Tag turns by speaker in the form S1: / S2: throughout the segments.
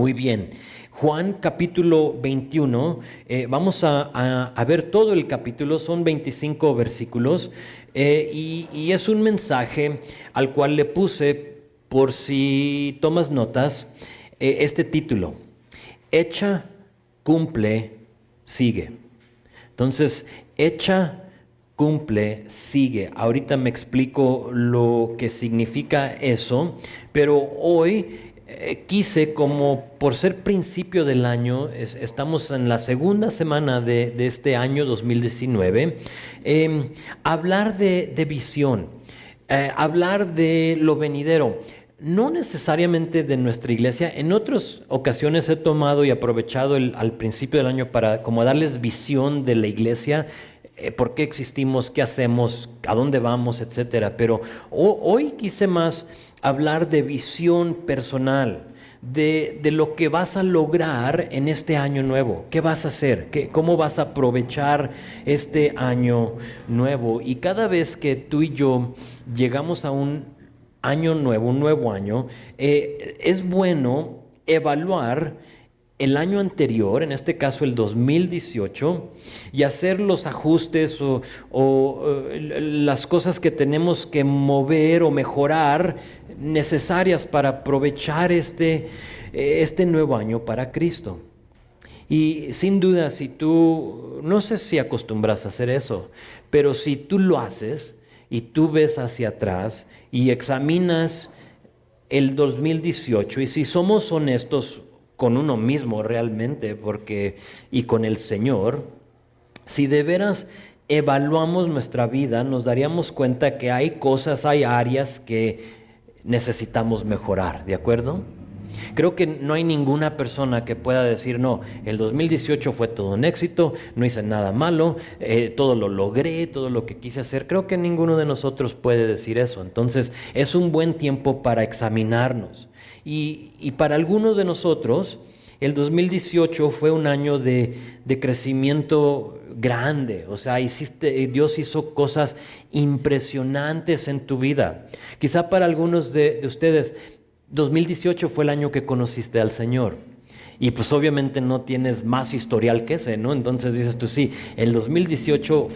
S1: Muy bien. Juan capítulo 21, vamos a ver todo el capítulo, son 25 versículos, y es un mensaje al cual le puse, por si tomas notas, este título: Hecha, cumple, sigue. Entonces, hecha, cumple, sigue. Ahorita me explico lo que significa eso, pero hoy quise, como por ser principio del año, estamos en la segunda semana de este año 2019, hablar de visión, hablar de lo venidero. No necesariamente de nuestra iglesia. En otras ocasiones he tomado y aprovechado al principio del año para como darles visión de la iglesia, por qué existimos, qué hacemos, a dónde vamos, etcétera. Pero hoy quise más hablar de visión personal, de lo que vas a lograr en este año nuevo. ¿Qué vas a hacer? ¿Cómo vas a aprovechar este año nuevo? Y cada vez que tú y yo llegamos a un año nuevo, un nuevo año, es bueno evaluar el año anterior, en este caso el 2018, y hacer los ajustes o las cosas que tenemos que mover o mejorar necesarias para aprovechar este nuevo año para Cristo. Y sin duda, si tú, no sé si acostumbras a hacer eso, pero si tú lo haces y tú ves hacia atrás y examinas el 2018, y si somos honestos con uno mismo realmente, y con el Señor, si de veras evaluamos nuestra vida, nos daríamos cuenta que hay cosas, hay áreas que necesitamos mejorar, ¿de acuerdo? Creo que no hay ninguna persona que pueda decir, no, el 2018 fue todo un éxito, no hice nada malo, todo lo logré, todo lo que quise hacer. Creo que ninguno de nosotros puede decir eso. Entonces, es un buen tiempo para examinarnos. Y para algunos de nosotros, el 2018 fue un año de crecimiento grande. O sea, Dios hizo cosas impresionantes en tu vida. Quizá para algunos de ustedes, 2018 fue el año que conociste al Señor. Y pues obviamente no tienes más historial que ese, ¿no? Entonces dices tú, sí, el 2018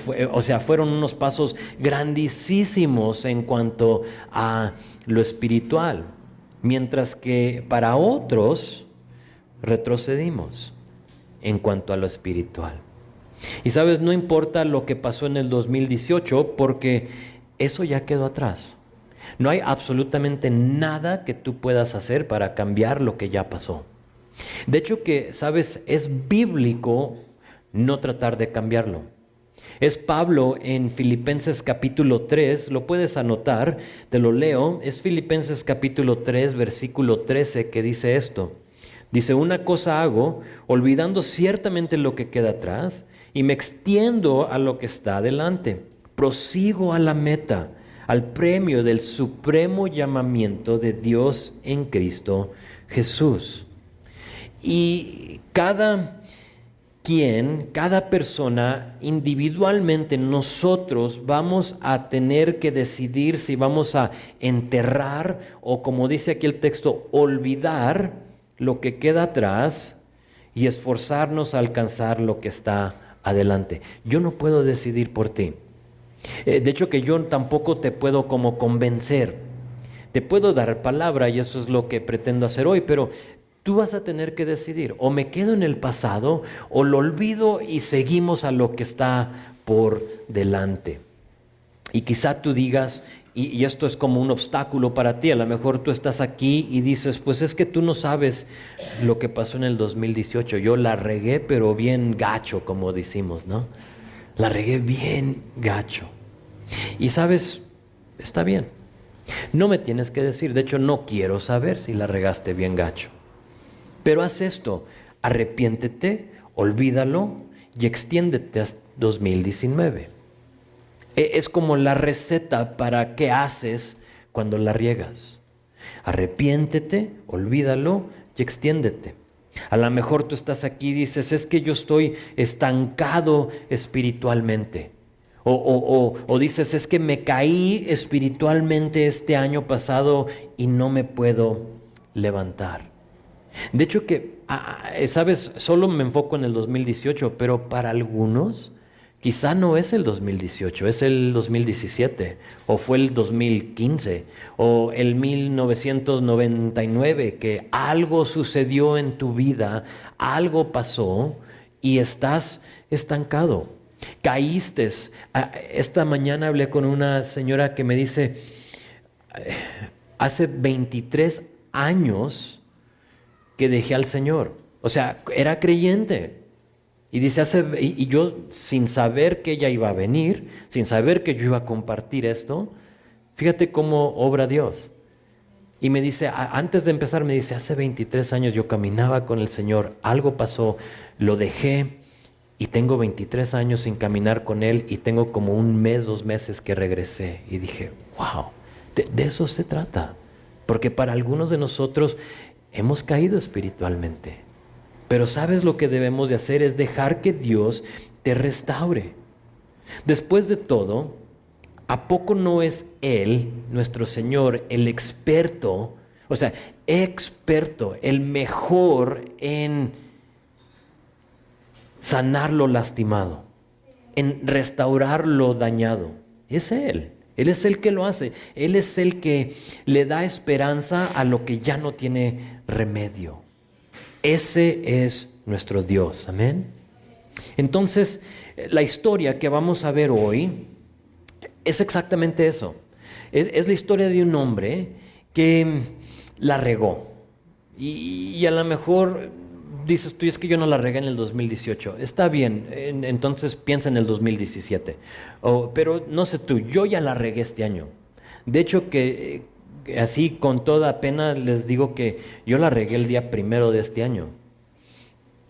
S1: fueron unos pasos grandísimos en cuanto a lo espiritual. Mientras que para otros retrocedimos en cuanto a lo espiritual. Y sabes, no importa lo que pasó en el 2018, porque eso ya quedó atrás. No hay absolutamente nada que tú puedas hacer para cambiar lo que ya pasó. De hecho que, sabes, es bíblico no tratar de cambiarlo. Es Pablo en Filipenses capítulo 3, lo puedes anotar, te lo leo. Es Filipenses capítulo 3, versículo 13, que dice esto. Dice: una cosa hago, olvidando ciertamente lo que queda atrás, y me extiendo a lo que está adelante. Prosigo a la meta, al premio del supremo llamamiento de Dios en Cristo Jesús. Y cada persona individualmente, nosotros vamos a tener que decidir si vamos a enterrar o, como dice aquí el texto, olvidar lo que queda atrás y esforzarnos a alcanzar lo que está adelante. Yo no puedo decidir por ti. De hecho que yo tampoco te puedo como convencer. Te puedo dar palabra y eso es lo que pretendo hacer hoy, pero tú vas a tener que decidir: o me quedo en el pasado o lo olvido y seguimos a lo que está por delante. Y quizá tú digas, y esto es como un obstáculo para ti, a lo mejor tú estás aquí y dices, pues es que tú no sabes lo que pasó en el 2018, yo la regué pero bien gacho, como decimos, ¿no? La regué bien gacho. Y sabes, está bien, no me tienes que decir, de hecho no quiero saber si la regaste bien gacho. Pero haz esto: arrepiéntete, olvídalo y extiéndete hasta 2019. Es como la receta para qué haces cuando la riegas. Arrepiéntete, olvídalo y extiéndete. A lo mejor tú estás aquí y dices, es que yo estoy estancado espiritualmente. O dices, es que me caí espiritualmente este año pasado y no me puedo levantar. De hecho que, sabes, solo me enfoco en el 2018, pero para algunos quizá no es el 2018, es el 2017, o fue el 2015, o el 1999, que algo sucedió en tu vida, algo pasó y estás estancado. Caíste. Esta mañana hablé con una señora que me dice, hace 23 años que dejé al Señor. O sea, era creyente. Y dice, y yo sin saber que ella iba a venir, sin saber que yo iba a compartir esto, fíjate cómo obra Dios. Y me dice, antes de empezar, me dice, hace 23 años yo caminaba con el Señor, algo pasó, lo dejé y tengo 23 años sin caminar con Él y tengo como un mes, 2 meses que regresé. Y dije, wow, de eso se trata. Porque para algunos de nosotros hemos caído espiritualmente. Pero sabes lo que debemos de hacer es dejar que Dios te restaure. Después de todo, ¿a poco no es Él, nuestro Señor, el experto, o sea, experto, el mejor en sanar lo lastimado, en restaurar lo dañado? Es Él. Él es el que lo hace. Él es el que le da esperanza a lo que ya no tiene remedio. Ese es nuestro Dios. Amén. Entonces, la historia que vamos a ver hoy es exactamente eso. Es la historia de un hombre que la regó. Y a lo mejor dices tú, es que yo no la regué en el 2018. Está bien, entonces piensa en el 2017. Pero no sé tú, yo ya la regué este año. De hecho que así con toda pena les digo que yo la regué el día 1 de este año.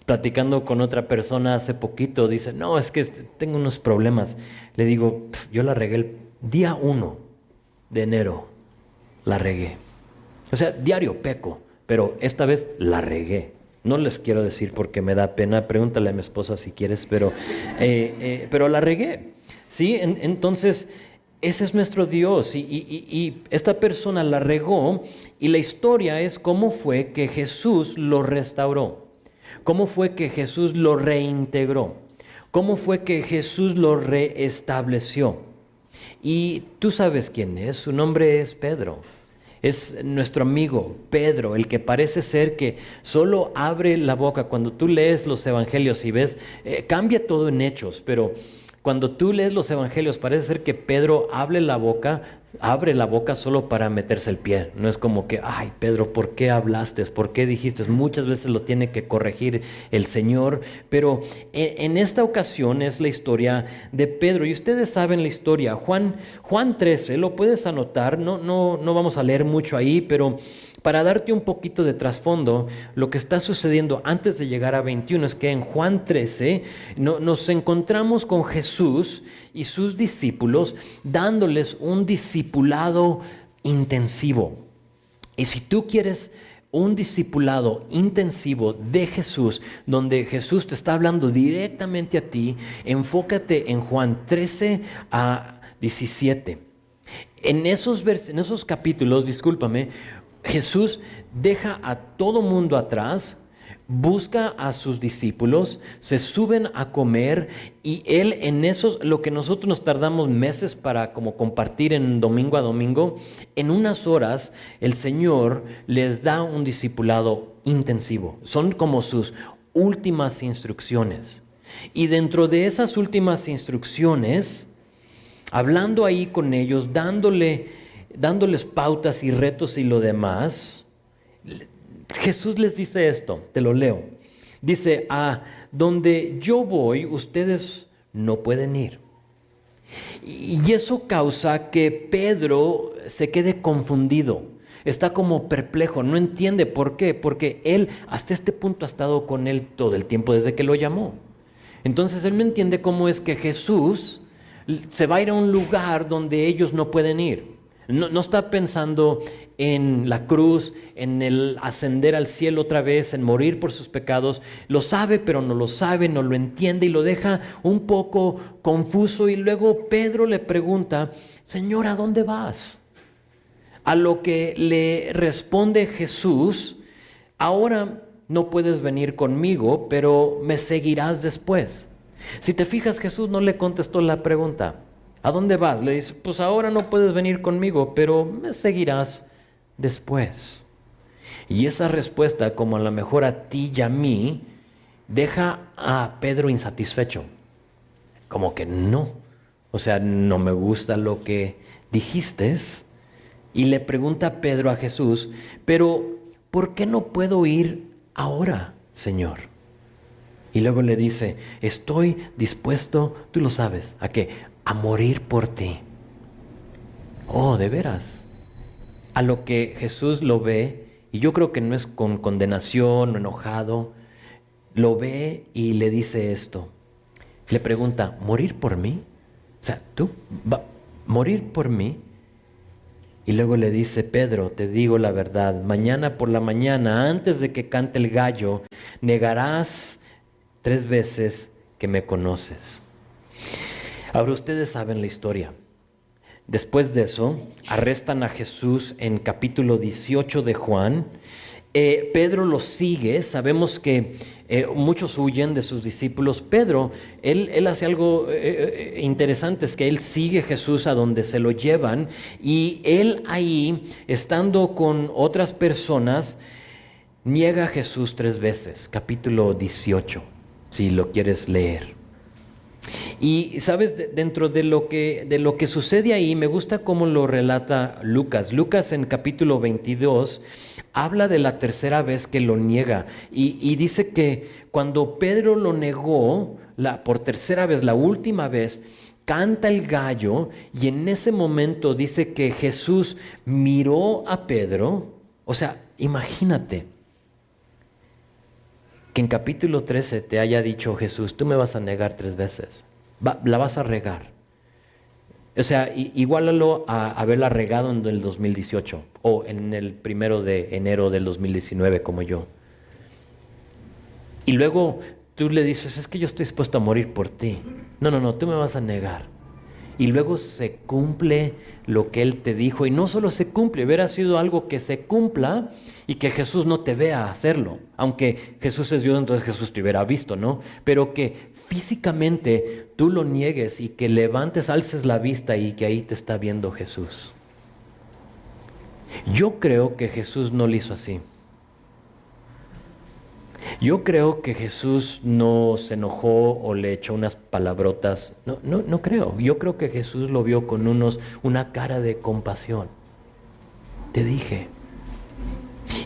S1: Platicando con otra persona hace poquito, dice, no, es que tengo unos problemas. Le digo, yo la regué el día 1 de enero. La regué. O sea, diario peco, pero esta vez la regué. No les quiero decir porque me da pena, pregúntale a mi esposa si quieres, pero la regué. ¿Sí? Entonces, ese es nuestro Dios y esta persona la regó y la historia es cómo fue que Jesús lo restauró, cómo fue que Jesús lo reintegró, cómo fue que Jesús lo reestableció. Y tú sabes quién es, su nombre es Pedro. Es nuestro amigo Pedro, el que parece ser que solo abre la boca. Cuando tú lees los evangelios y ves, cambia todo en hechos, pero cuando tú lees los evangelios parece ser que Pedro abre la boca solo para meterse el pie. No es como que, ay Pedro, ¿por qué hablaste? ¿Por qué dijiste? Muchas veces lo tiene que corregir el Señor, pero en esta ocasión es la historia de Pedro. Y ustedes saben la historia, Juan 13, lo puedes anotar, no vamos a leer mucho ahí, pero para darte un poquito de trasfondo, lo que está sucediendo antes de llegar a 21 es que en Juan 13 nos encontramos con Jesús y sus discípulos dándoles un discipulado intensivo. Y si tú quieres un discipulado intensivo de Jesús, donde Jesús te está hablando directamente a ti, enfócate en Juan 13 a 17. En esos capítulos, Jesús deja a todo mundo atrás, busca a sus discípulos, se suben a comer y Él en esos, lo que nosotros nos tardamos meses para como compartir en domingo a domingo, en unas horas el Señor les da un discipulado intensivo. Son como sus últimas instrucciones. Y dentro de esas últimas instrucciones, hablando ahí con ellos, dándoles pautas y retos y lo demás, Jesús les dice esto, te lo leo. Dice, a donde yo voy, ustedes no pueden ir. Y eso causa que Pedro se quede confundido, está como perplejo, no entiende por qué, porque él hasta este punto ha estado con él todo el tiempo desde que lo llamó. Entonces él no entiende cómo es que Jesús se va a ir a un lugar donde ellos no pueden ir. No está pensando en la cruz, en el ascender al cielo otra vez, en morir por sus pecados. Lo sabe, pero no lo sabe, no lo entiende y lo deja un poco confuso. Y luego Pedro le pregunta, Señor, ¿a dónde vas? A lo que le responde Jesús, ahora no puedes venir conmigo, pero me seguirás después. Si te fijas, Jesús no le contestó la pregunta. ¿A dónde vas? Le dice, pues ahora no puedes venir conmigo, pero me seguirás después. Y esa respuesta, como a lo mejor a ti y a mí, deja a Pedro insatisfecho. Como que no. O sea, no me gusta lo que dijiste. Y le pregunta a Pedro a Jesús, pero ¿por qué no puedo ir ahora, Señor? Y luego le dice, estoy dispuesto, tú lo sabes, ¿a qué? A morir por ti. Oh, de veras. A lo que Jesús lo ve, y yo creo que no es con condenación o enojado, lo ve y le dice esto. Le pregunta, ¿morir por mí? O sea, ¿tú vas a morir por mí? Y luego le dice, Pedro, te digo la verdad, mañana por la mañana, antes de que cante el gallo, negarás 3 veces que me conoces. Ahora ustedes saben la historia. Después de eso, arrestan a Jesús en capítulo 18 de Juan. Pedro lo sigue. Sabemos que muchos huyen de sus discípulos. Pedro, él hace algo interesante, es que él sigue a Jesús a donde se lo llevan. Y él ahí, estando con otras personas, niega a Jesús 3 veces. Capítulo 18, si lo quieres leer. Y sabes, dentro de lo que sucede ahí, me gusta cómo lo relata Lucas. Lucas en capítulo 22 habla de la tercera vez que lo niega y dice que cuando Pedro lo negó por tercera vez, la última vez, canta el gallo y en ese momento dice que Jesús miró a Pedro. O sea, imagínate que en capítulo 13 te haya dicho Jesús, tú me vas a negar 3 veces, la vas a regar. O sea, igualalo a haberla regado en el 2018 o en el 1 de enero del 2019 como yo. Y luego tú le dices, es que yo estoy dispuesto a morir por ti. No, tú me vas a negar. Y luego se cumple lo que Él te dijo. Y no solo se cumple, hubiera sido algo que se cumpla y que Jesús no te vea hacerlo. Aunque Jesús es Dios, entonces Jesús te hubiera visto, ¿no? Pero que físicamente tú lo niegues y que levantes, alces la vista y que ahí te está viendo Jesús. Yo creo que Jesús no lo hizo así. Yo creo que Jesús no se enojó o le echó unas palabrotas. No creo. Yo creo que Jesús lo vio con una cara de compasión. Te dije.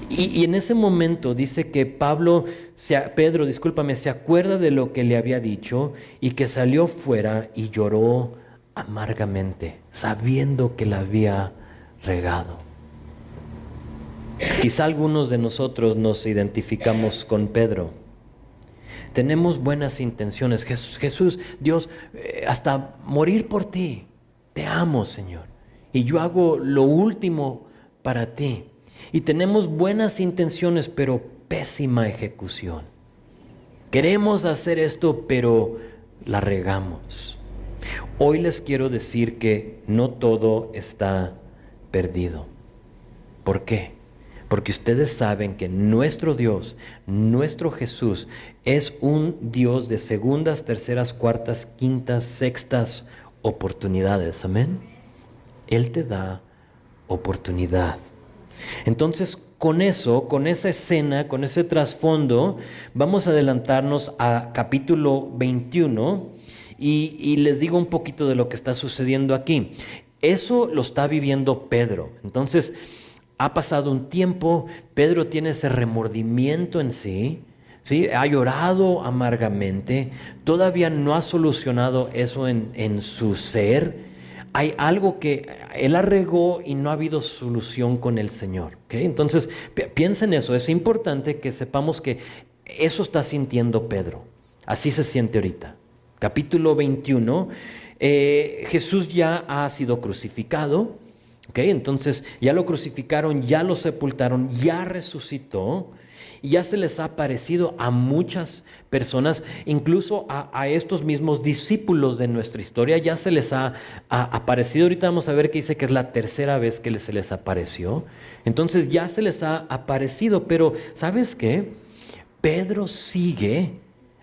S1: Y en ese momento dice que Pedro, se acuerda de lo que le había dicho y que salió fuera y lloró amargamente, sabiendo que la había regado. Quizá algunos de nosotros nos identificamos con Pedro. Tenemos buenas intenciones. Jesús, Dios, hasta morir por ti. Te amo, Señor. Y yo hago lo último para ti. Y tenemos buenas intenciones, pero pésima ejecución. Queremos hacer esto, pero la regamos. Hoy les quiero decir que no todo está perdido. ¿Por qué? Porque ustedes saben que nuestro Dios, nuestro Jesús, es un Dios de segundas, terceras, cuartas, quintas, sextas oportunidades. Amén. Él te da oportunidad. Entonces, con esa escena, con ese trasfondo, vamos a adelantarnos a capítulo 21 y les digo un poquito de lo que está sucediendo aquí. Eso lo está viviendo Pedro. Entonces, ha pasado un tiempo, Pedro tiene ese remordimiento en sí, ¿sí? Ha llorado amargamente, todavía no ha solucionado eso en su ser. Hay algo que él regó y no ha habido solución con el Señor. ¿Okay? Entonces, piensa en eso. Es importante que sepamos que eso está sintiendo Pedro. Así se siente ahorita. Capítulo 21. Jesús ya ha sido crucificado. ¿Okay? Entonces, ya lo crucificaron, ya lo sepultaron, ya resucitó. Y ya se les ha aparecido a muchas personas, incluso a estos mismos discípulos de nuestra historia, ya se les ha aparecido. Ahorita vamos a ver que dice que es la tercera vez que se les apareció. Entonces ya se les ha aparecido, pero ¿sabes qué? Pedro sigue,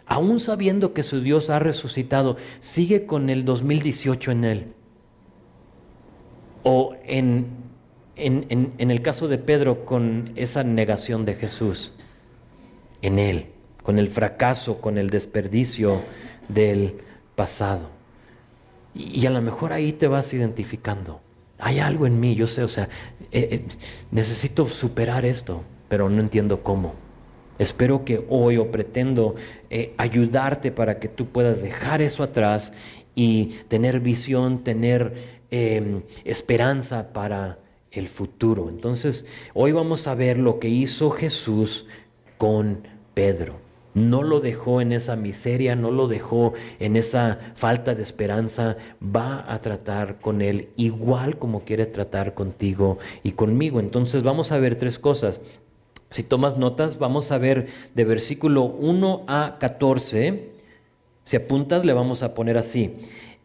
S1: aún sabiendo que su Dios ha resucitado, sigue con el 2018 en él. O en el caso de Pedro, con esa negación de Jesús en él, con el fracaso, con el desperdicio del pasado. Y a lo mejor ahí te vas identificando. Hay algo en mí, yo sé, necesito superar esto, pero no entiendo cómo. Espero que hoy, o pretendo ayudarte para que tú puedas dejar eso atrás y tener visión, tener esperanza para el futuro. Entonces, hoy vamos a ver lo que hizo Jesús con Pedro. No lo dejó en esa miseria, no lo dejó en esa falta de esperanza. Va a tratar con él igual como quiere tratar contigo y conmigo. Entonces vamos a ver tres cosas. Si tomas notas, vamos a ver de versículo 1 a 14. Si apuntas, le vamos a poner así: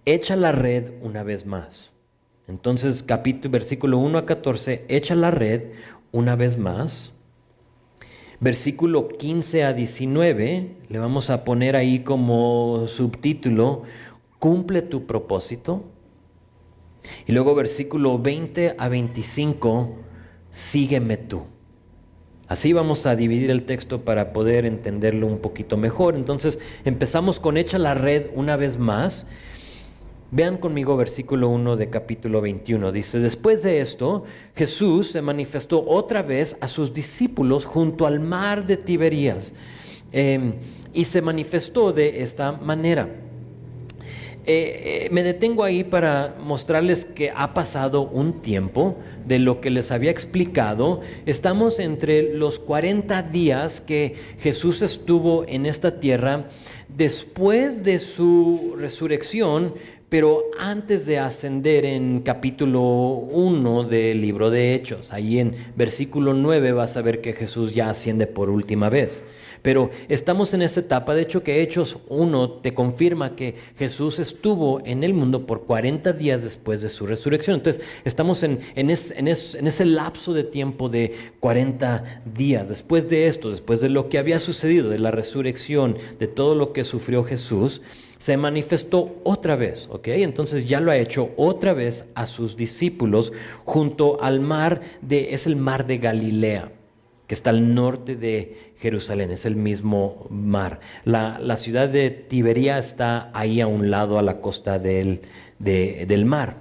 S1: echa la red una vez más. Entonces, versículo 1 a 14, echa la red una vez más. Versículo 15 a 19, le vamos a poner ahí como subtítulo: cumple tu propósito. Y luego versículo 20 a 25, sígueme tú. Así vamos a dividir el texto para poder entenderlo un poquito mejor. Entonces empezamos con echa la red una vez más. Vean conmigo versículo 1 de capítulo 21. Dice: después de esto, Jesús se manifestó otra vez a sus discípulos junto al mar de Tiberías. Y se manifestó de esta manera. Me detengo ahí para mostrarles que ha pasado un tiempo de lo que les había explicado. Estamos entre los 40 días que Jesús estuvo en esta tierra después de su resurrección, pero antes de ascender, en capítulo 1 del libro de Hechos. Ahí en versículo 9 vas a ver que Jesús ya asciende por última vez. Pero estamos en esta etapa. De hecho, que Hechos 1 te confirma que Jesús estuvo en el mundo por 40 días después de su resurrección. Entonces estamos en ese lapso de tiempo de 40 días. Después de esto, después de lo que había sucedido, de la resurrección, de todo lo que sufrió Jesús, se manifestó otra vez, ¿ok? Entonces ya lo ha hecho otra vez a sus discípulos junto al mar es el mar de Galilea, que está al norte de Jerusalén, es el mismo mar. La ciudad de Tiberías está ahí a un lado, a la costa del mar.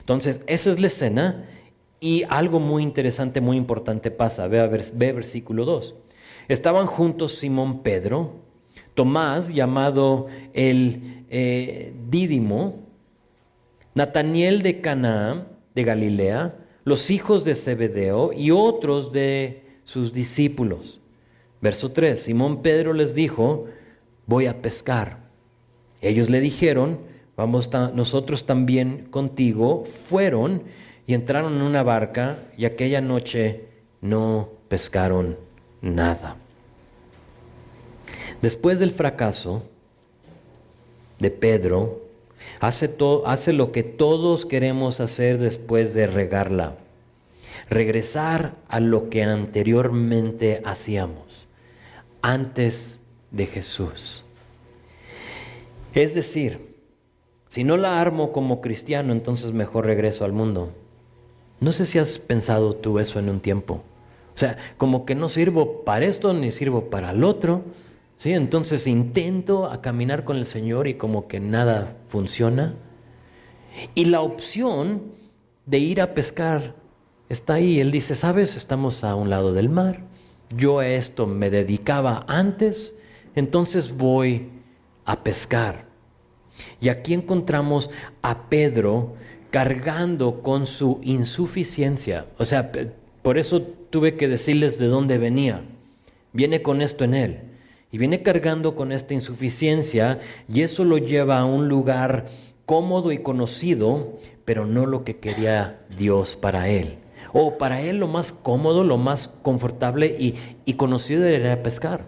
S1: Entonces, esa es la escena, y algo muy interesante, muy importante pasa. Ve versículo 2. Estaban juntos Simón Pedro, Tomás, llamado el Dídimo, Nataniel de Caná de Galilea, los hijos de Zebedeo y otros de sus discípulos. Verso 3, Simón Pedro les dijo: voy a pescar. Ellos le dijeron: vamos nosotros también contigo. Fueron y entraron en una barca, y aquella noche no pescaron nada. Después del fracaso de Pedro, hace lo que todos queremos hacer después de regarla: regresar a lo que anteriormente hacíamos, antes de Jesús. Es decir, si no la armo como cristiano, entonces mejor regreso al mundo. No sé si has pensado tú eso en un tiempo. O sea, como que no sirvo para esto ni sirvo para el otro, ¿sí? Entonces intento a caminar con el Señor y como que nada funciona. Y la opción de ir a pescar está ahí. Él dice: ¿sabes? Estamos a un lado del mar. Yo a esto me dedicaba antes, entonces voy a pescar. Y aquí encontramos a Pedro cargando con su insuficiencia. O sea, por eso tuve que decirles de dónde venía. Viene con esto en él. Y viene cargando con esta insuficiencia, y eso lo lleva a un lugar cómodo y conocido, pero no lo que quería Dios para él. O para él lo más cómodo, lo más confortable y conocido era pescar.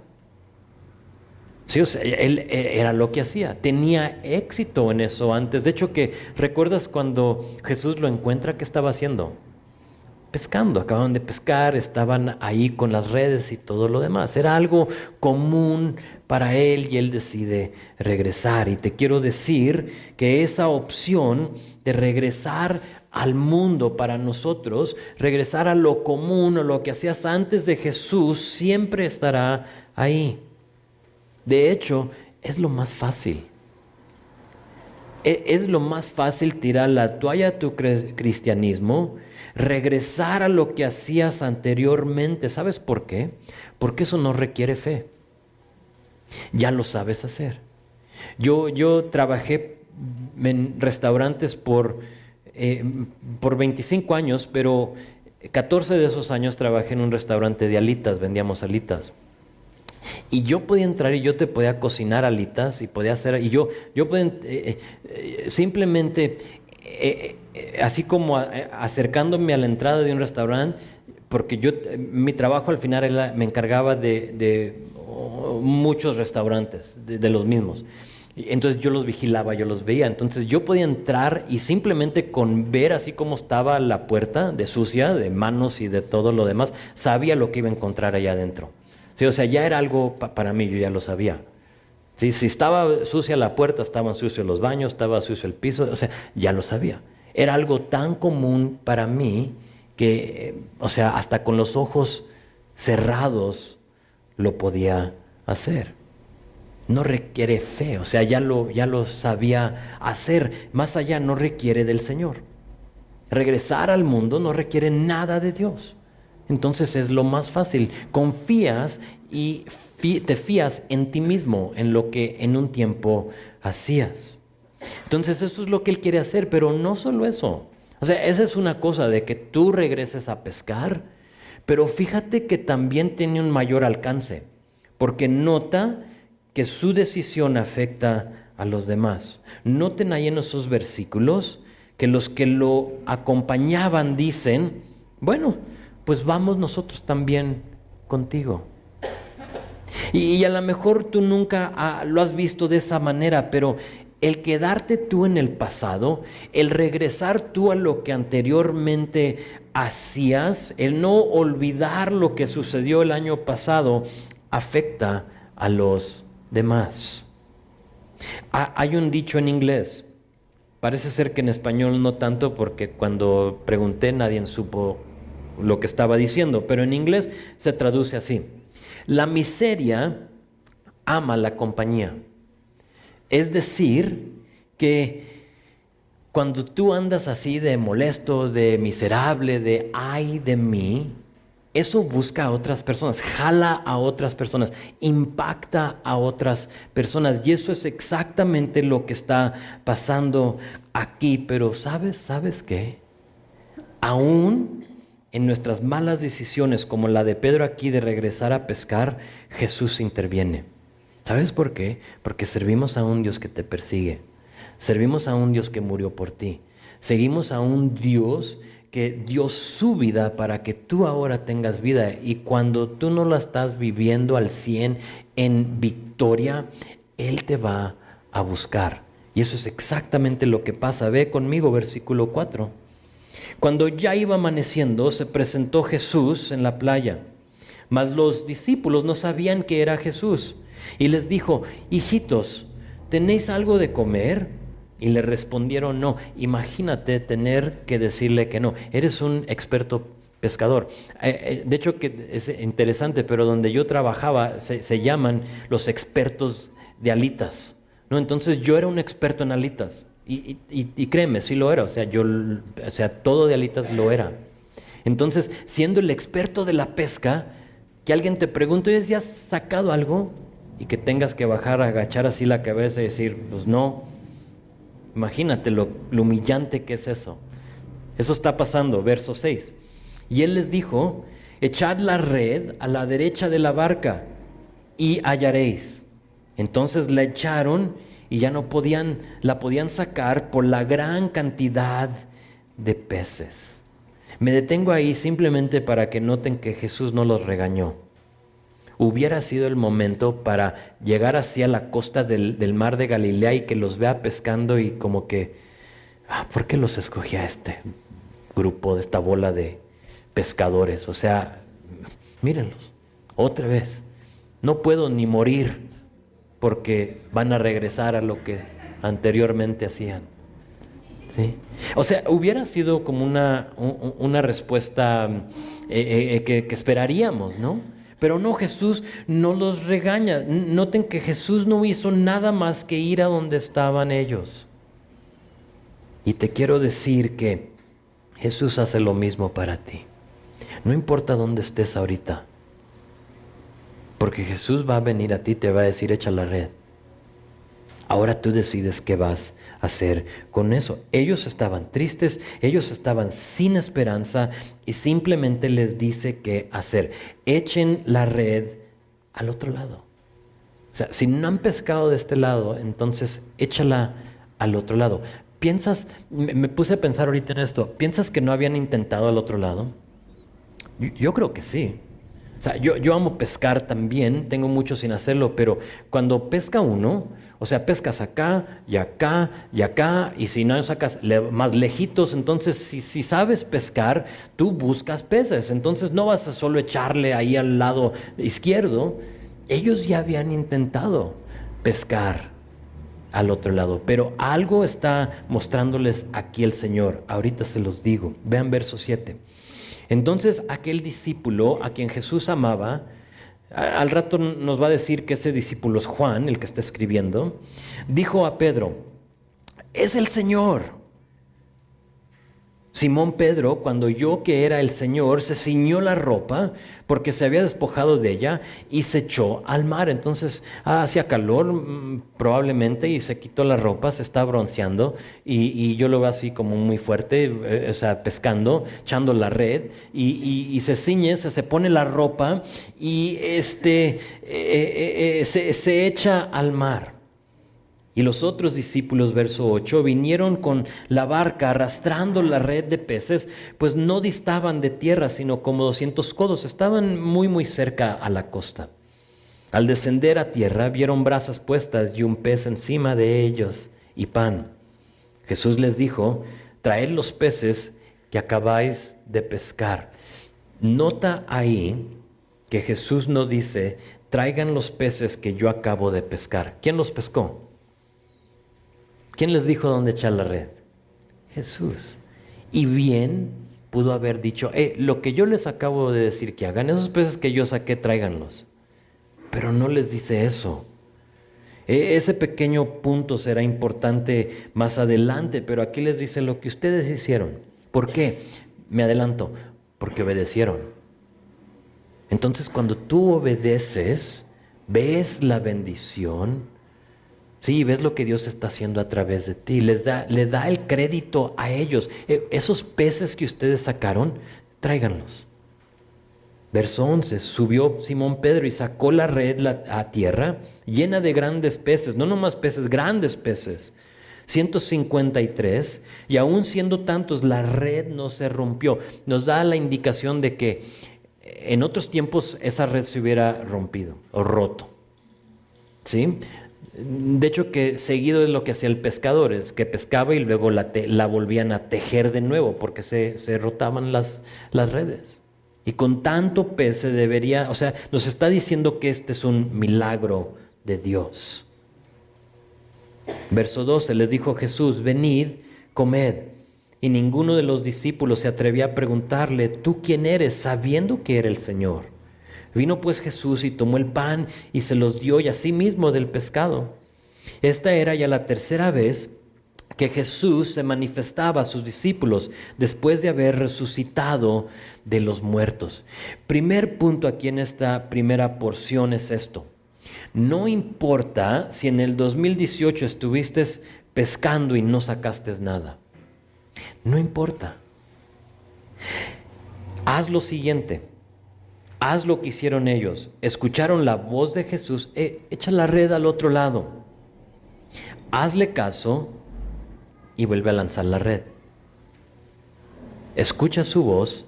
S1: Sí, o sea, él era lo que hacía, tenía éxito en eso antes. De hecho, que ¿recuerdas cuando Jesús lo encuentra? ¿Qué estaba haciendo? pescando, acababan de pescar, estaban ahí con las redes y todo lo demás. Era algo común para él y él decide regresar. Y te quiero decir que esa opción de regresar al mundo para nosotros, regresar a lo común o lo que hacías antes de Jesús, siempre estará ahí. De hecho, es lo más fácil. Es lo más fácil tirar la toalla a tu cristianismo, regresar a lo que hacías anteriormente. ¿Sabes por qué? Porque eso no requiere fe. Ya lo sabes hacer. Yo trabajé en restaurantes por 25 años, pero 14 de esos años trabajé en un restaurante de alitas, vendíamos alitas. Y yo podía entrar y yo te podía cocinar alitas y podía hacer, y yo podía simplemente, así como acercándome a la entrada de un restaurante, porque mi trabajo al final me encargaba de muchos restaurantes, de los mismos. Entonces yo los vigilaba, yo los veía. Entonces yo podía entrar y simplemente con ver así como estaba la puerta de sucia, de manos y de todo lo demás, sabía lo que iba a encontrar allá adentro. Sí, o sea, ya era algo para mí, yo ya lo sabía. Sí, si estaba sucia la puerta, estaban sucios los baños, estaba sucio el piso, o sea, ya lo sabía. Era algo tan común para mí que, o sea, hasta con los ojos cerrados lo podía hacer. No requiere fe, o sea, ya lo sabía hacer. Más allá, no requiere del Señor. Regresar al mundo no requiere nada de Dios. Entonces es lo más fácil. Confías y te fías en ti mismo, en lo que en un tiempo hacías. Entonces eso es lo que Él quiere hacer, pero no solo eso. O sea, esa es una cosa de que tú regreses a pescar, pero fíjate que también tiene un mayor alcance, porque nota que su decisión afecta a los demás. Noten ahí en esos versículos que los que lo acompañaban dicen, bueno, pues vamos nosotros también contigo. Y a lo mejor tú nunca lo has visto de esa manera, pero el quedarte tú en el pasado, el regresar tú a lo que anteriormente hacías, el no olvidar lo que sucedió el año pasado, afecta a los demás. Hay un dicho en inglés, parece ser que en español no tanto, porque cuando pregunté nadie supo lo que estaba diciendo, pero en inglés se traduce así: la miseria ama la compañía. Es decir, que cuando tú andas así de molesto, de miserable, de ay de mí, eso busca a otras personas, jala a otras personas, impacta a otras personas. Y eso es exactamente lo que está pasando aquí. Pero ¿sabes qué? Aún en nuestras malas decisiones, como la de Pedro aquí de regresar a pescar, Jesús interviene. ¿Sabes por qué? Porque servimos a un Dios que te persigue. Servimos a un Dios que murió por ti. Seguimos a un Dios que dio su vida para que tú ahora tengas vida. Y cuando tú no la estás viviendo al 100 en victoria, Él te va a buscar. Y eso es exactamente lo que pasa. Ve conmigo versículo 4. Cuando ya iba amaneciendo, se presentó Jesús en la playa. Mas los discípulos no sabían que era Jesús. Y les dijo: hijitos, ¿tenéis algo de comer? Y le respondieron: no. Imagínate tener que decirle que no. Eres un experto pescador. De hecho, que es interesante, pero donde yo trabajaba se llaman los expertos de alitas, ¿no? Entonces yo era un experto en alitas. Y créeme, sí lo era. O sea, todo de alitas lo era. Entonces, siendo el experto de la pesca, que alguien te pregunte: ¿y has sacado algo? Y que tengas que bajar, agachar así la cabeza y decir: pues no. Imagínate lo humillante que es eso. Eso está pasando, verso 6. Y él les dijo: echad la red a la derecha de la barca y hallaréis. Entonces la echaron y ya no la podían sacar por la gran cantidad de peces. Me detengo ahí simplemente para que noten que Jesús no los regañó. Hubiera sido el momento para llegar hacia la costa del mar de Galilea y que los vea pescando y como que, ¿por qué los escogí a este grupo, de esta bola de pescadores. O sea, mírenlos, otra vez. No puedo ni morir porque van a regresar a lo que anteriormente hacían. ¿Sí? O sea, hubiera sido como una respuesta que esperaríamos, ¿no? Pero no, Jesús no los regaña. Noten que Jesús no hizo nada más que ir a donde estaban ellos. Y te quiero decir que Jesús hace lo mismo para ti. No importa dónde estés ahorita, porque Jesús va a venir a ti y te va a decir, echa la red. Ahora tú decides qué vas a hacer con eso. Ellos estaban tristes, ellos estaban sin esperanza y simplemente les dice qué hacer. Echen la red al otro lado. O sea, si no han pescado de este lado, entonces échala al otro lado. ¿Piensas, me puse a pensar ahorita en esto, ¿piensas que no habían intentado al otro lado? Yo creo que sí. O sea, yo amo pescar también, tengo mucho sin hacerlo, pero cuando pesca uno, o sea, pescas acá y acá y acá, y si no sacas más lejitos, entonces si sabes pescar, tú buscas peces, entonces no vas a solo echarle ahí al lado izquierdo. Ellos ya habían intentado pescar al otro lado, pero algo está mostrándoles aquí el Señor. Ahorita se los digo. Vean verso 7. Entonces aquel discípulo a quien Jesús amaba, al rato nos va a decir que ese discípulo es Juan, el que está escribiendo, dijo a Pedro, es el Señor. Simón Pedro, cuando oyó que era el Señor, se ciñó la ropa porque se había despojado de ella y se echó al mar. Entonces hacía calor probablemente y se quitó la ropa, se está bronceando y yo lo veo así como muy fuerte, o sea, pescando, echando la red y se ciñe, se pone la ropa y se echa al mar. Y los otros discípulos, verso 8, vinieron con la barca arrastrando la red de peces, pues no distaban de tierra, sino como 200 codos, estaban muy cerca a la costa. Al descender a tierra, vieron brasas puestas y un pez encima de ellos y pan. Jesús les dijo, traed los peces que acabáis de pescar. Nota ahí que Jesús no dice, traigan los peces que yo acabo de pescar. ¿Quién los pescó? ¿Quién les dijo dónde echar la red? Jesús. Y bien pudo haber dicho, lo que yo les acabo de decir que hagan, esos peces que yo saqué, tráiganlos. Pero no les dice eso. Ese pequeño punto será importante más adelante, pero aquí les dice lo que ustedes hicieron. ¿Por qué? Me adelanto, porque obedecieron. Entonces cuando tú obedeces, ves la bendición. Sí, ves lo que Dios está haciendo a través de ti. Le da el crédito a ellos. Esos peces que ustedes sacaron, tráiganlos. Verso 11, subió Simón Pedro y sacó la red a tierra llena de grandes peces, no nomás peces, grandes peces. 153, y aún siendo tantos, la red no se rompió. Nos da la indicación de que en otros tiempos esa red se hubiera rompido o roto. ¿Sí? De hecho, que seguido es lo que hacía el pescador, es que pescaba y luego la volvían a tejer de nuevo porque se rotaban las redes. Y con tanto pez se debería, o sea, nos está diciendo que este es un milagro de Dios. Verso 12, les dijo Jesús, venid, comed. Y ninguno de los discípulos se atrevía a preguntarle, ¿tú quién eres? Sabiendo que era el Señor. Vino pues Jesús y tomó el pan y se los dio y asimismo del pescado. Esta era ya la tercera vez que Jesús se manifestaba a sus discípulos después de haber resucitado de los muertos. Primer punto aquí en esta primera porción es esto. No importa si en el 2018 estuviste pescando y no sacaste nada. No importa. Haz lo siguiente. Haz lo que hicieron ellos. Escucharon la voz de Jesús. Echa la red al otro lado. Hazle caso y vuelve a lanzar la red. Escucha su voz,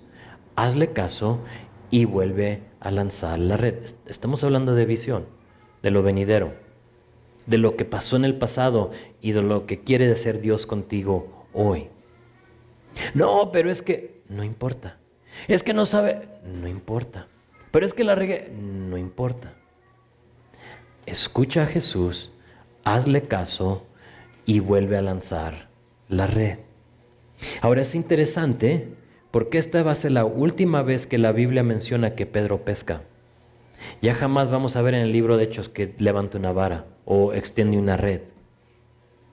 S1: hazle caso y vuelve a lanzar la red. Estamos hablando de visión, de lo venidero, de lo que pasó en el pasado y de lo que quiere hacer Dios contigo hoy. No, pero es que no importa. Es que no sabe, no importa. Pero es que la regué, no importa. Escucha a Jesús, hazle caso y vuelve a lanzar la red. Ahora es interesante porque esta va a ser la última vez que la Biblia menciona que Pedro pesca. Ya jamás vamos a ver en el libro de Hechos que levante una vara o extiende una red.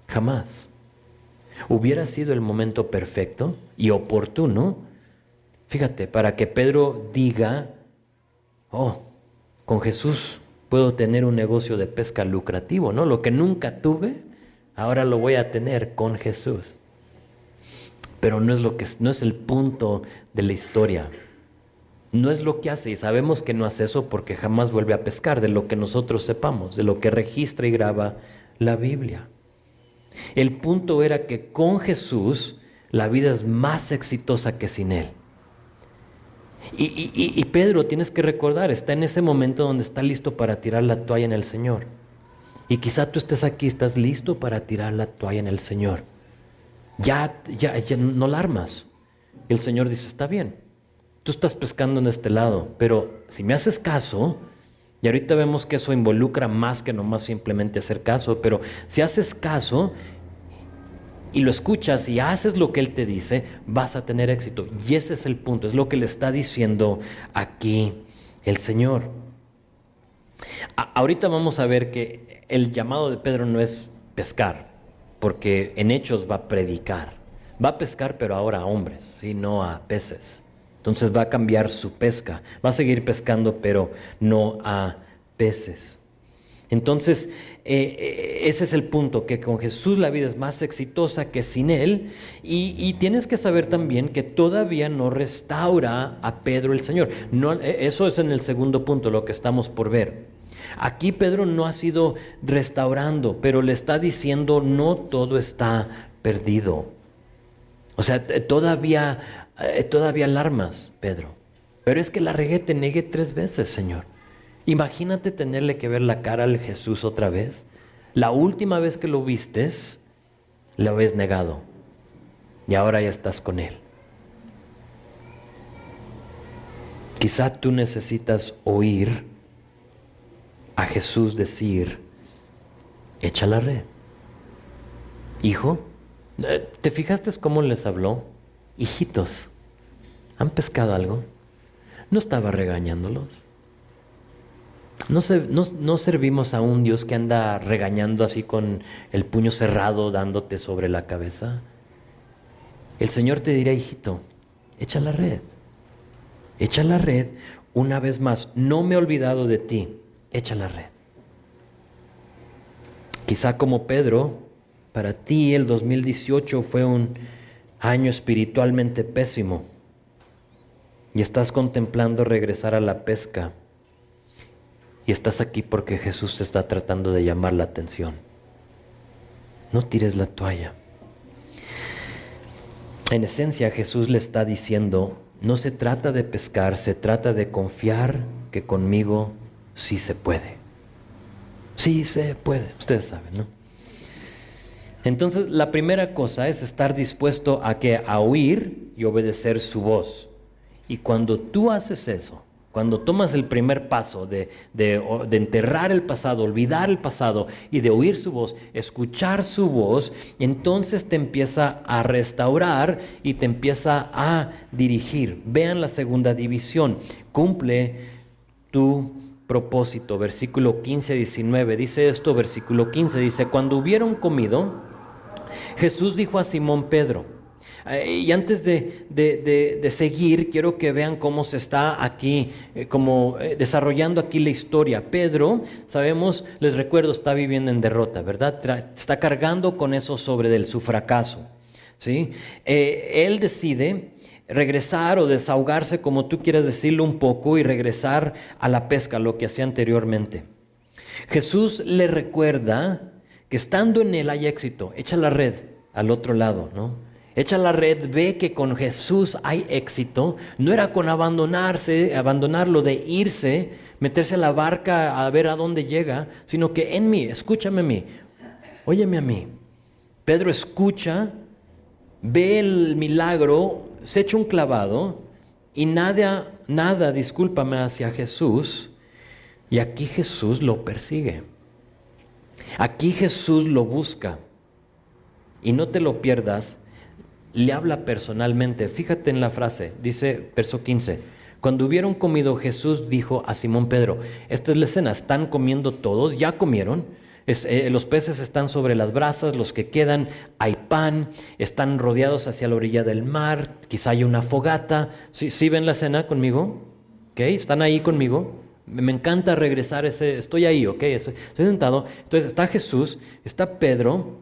S1: Jamás. Hubiera sido el momento perfecto y oportuno, fíjate, para que Pedro diga, oh, con Jesús puedo tener un negocio de pesca lucrativo, ¿no? Lo que nunca tuve, ahora lo voy a tener con Jesús. Pero no es el punto de la historia. No es lo que hace, y sabemos que no hace eso porque jamás vuelve a pescar, de lo que nosotros sepamos, de lo que registra y graba la Biblia. El punto era que con Jesús la vida es más exitosa que sin Él. Y Pedro, tienes que recordar, está en ese momento donde está listo para tirar la toalla en el Señor. Y quizá tú estés aquí, estás listo para tirar la toalla en el Señor. Ya no la armas. El Señor dice, está bien, tú estás pescando en este lado, pero si me haces caso, y ahorita vemos que eso involucra más que nomás simplemente hacer caso, pero si haces caso y lo escuchas y haces lo que Él te dice, vas a tener éxito. Y ese es el punto, es lo que le está diciendo aquí el Señor. Ahorita vamos a ver que el llamado de Pedro no es pescar, porque en Hechos va a predicar. Va a pescar, pero ahora a hombres, ¿sí? No a peces. Entonces va a cambiar su pesca. Va a seguir pescando, pero no a peces. Entonces, ese es el punto, que con Jesús la vida es más exitosa que sin Él. Y tienes que saber también que todavía no restaura a Pedro el Señor. No, eso es en el segundo punto, lo que estamos por ver. Aquí Pedro no ha sido restaurando, pero le está diciendo, no todo está perdido. O sea, todavía alarmas, Pedro. Pero es que la regué, te negué 3 veces, Señor. Imagínate tenerle que ver la cara al Jesús otra vez. La última vez que lo vistes, lo habías negado. Y ahora ya estás con Él. Quizá tú necesitas oír a Jesús decir, echa la red. Hijo, ¿te fijaste cómo les habló? Hijitos, ¿han pescado algo? No estaba regañándolos. No servimos a un Dios que anda regañando así con el puño cerrado, dándote sobre la cabeza. El Señor te dirá, hijito, echa la red. Echa la red una vez más. No me he olvidado de ti. Echa la red. Quizá como Pedro, para ti el 2018 fue un año espiritualmente pésimo y estás contemplando regresar a la pesca y estás aquí porque Jesús te está tratando de llamar la atención. No tires la toalla. En esencia, Jesús le está diciendo, no se trata de pescar, se trata de confiar que conmigo sí se puede. Sí se puede, ustedes saben, ¿no? Entonces, la primera cosa es estar dispuesto a oír y obedecer su voz. Y cuando tú haces eso, cuando tomas el primer paso de enterrar el pasado, olvidar el pasado y de oír su voz, escuchar su voz, entonces te empieza a restaurar y te empieza a dirigir. Vean la segunda división. Cumple tu propósito. Versículo 15-19 dice esto. Versículo 15 dice, cuando hubieron comido, Jesús dijo a Simón Pedro, y antes de seguir, quiero que vean cómo se está aquí, desarrollando aquí la historia. Pedro, sabemos, les recuerdo, está viviendo en derrota, ¿verdad? Está cargando con eso sobre él, su fracaso, ¿sí? Él decide regresar o desahogarse, como tú quieras decirlo un poco, y regresar a la pesca, lo que hacía anteriormente. Jesús le recuerda que estando en él hay éxito. Echa la red al otro lado, ¿no? Echa la red, ve que con Jesús hay éxito. No era con abandonarlo, de irse, meterse a la barca a ver a dónde llega, sino que en mí, escúchame a mí, óyeme a mí. Pedro escucha, ve el milagro, se echa un clavado y nada, discúlpame, hacia Jesús. Y aquí Jesús lo persigue. Aquí Jesús lo busca. Y no te lo pierdas, le habla personalmente. Fíjate en la frase, dice verso 15. Cuando hubieron comido, Jesús dijo a Simón Pedro, esta es la escena, están comiendo todos, ya comieron. Los peces están sobre las brasas, los que quedan, hay pan, están rodeados hacia la orilla del mar, quizá hay una fogata. ¿Sí ven la escena conmigo? ¿Okay? ¿Están ahí conmigo? Me encanta regresar estoy ahí, ¿ok? Estoy sentado. Entonces está Jesús, está Pedro,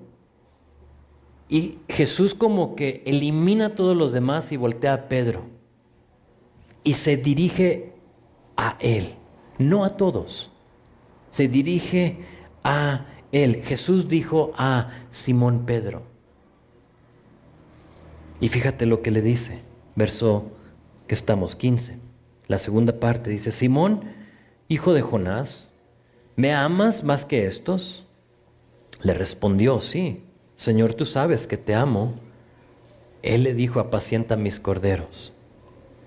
S1: y Jesús como que elimina a todos los demás y voltea a Pedro. Y se dirige a él, no a todos. Se dirige a él. Jesús dijo a Simón Pedro. Y fíjate lo que le dice, verso que estamos, 15. La segunda parte dice, Simón, hijo de Jonás, ¿me amas más que estos? Le respondió, sí, Señor, tú sabes que te amo. Él le dijo, apacienta mis corderos.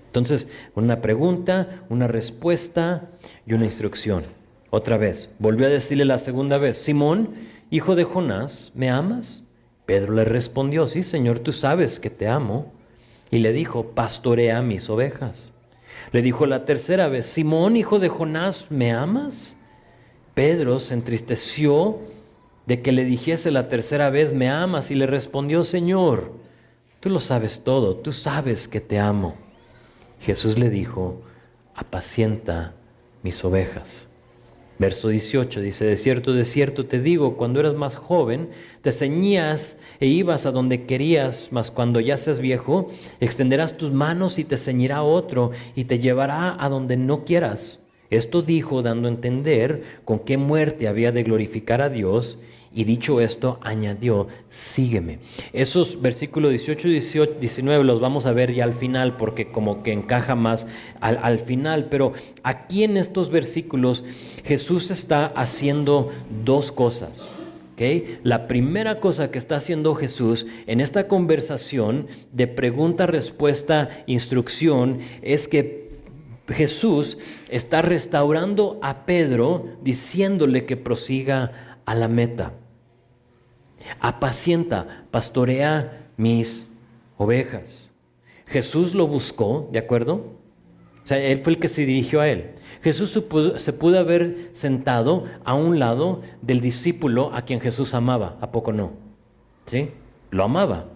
S1: Entonces, una pregunta, una respuesta y una instrucción. Otra vez, volvió a decirle la segunda vez, Simón, hijo de Jonás, ¿me amas? Pedro le respondió, sí, Señor, tú sabes que te amo. Y le dijo, pastorea mis ovejas. Le dijo la tercera vez, Simón, hijo de Jonás, ¿me amas? Pedro se entristeció de que le dijese la tercera vez, ¿me amas? Y le respondió, Señor, tú lo sabes todo, tú sabes que te amo. Jesús le dijo, apacienta mis ovejas. Verso 18 dice, de cierto te digo, cuando eras más joven, te ceñías e ibas a donde querías, mas cuando ya seas viejo, extenderás tus manos y te ceñirá otro y te llevará a donde no quieras. Esto dijo, dando a entender con qué muerte había de glorificar a Dios, y dicho esto, añadió, sígueme. Esos versículos 18 y 19 los vamos a ver ya al final, porque como que encaja más al final. Pero aquí en estos versículos, Jesús está haciendo dos cosas. ¿Okay? La primera cosa que está haciendo Jesús en esta conversación de pregunta, respuesta, instrucción, es que Jesús está restaurando a Pedro, diciéndole que prosiga a la meta. Apacienta, pastorea mis ovejas. Jesús lo buscó, ¿de acuerdo? O sea, él fue el que se dirigió a él. Jesús se pudo haber sentado a un lado del discípulo a quien Jesús amaba, ¿a poco no? ¿Sí? Lo amaba.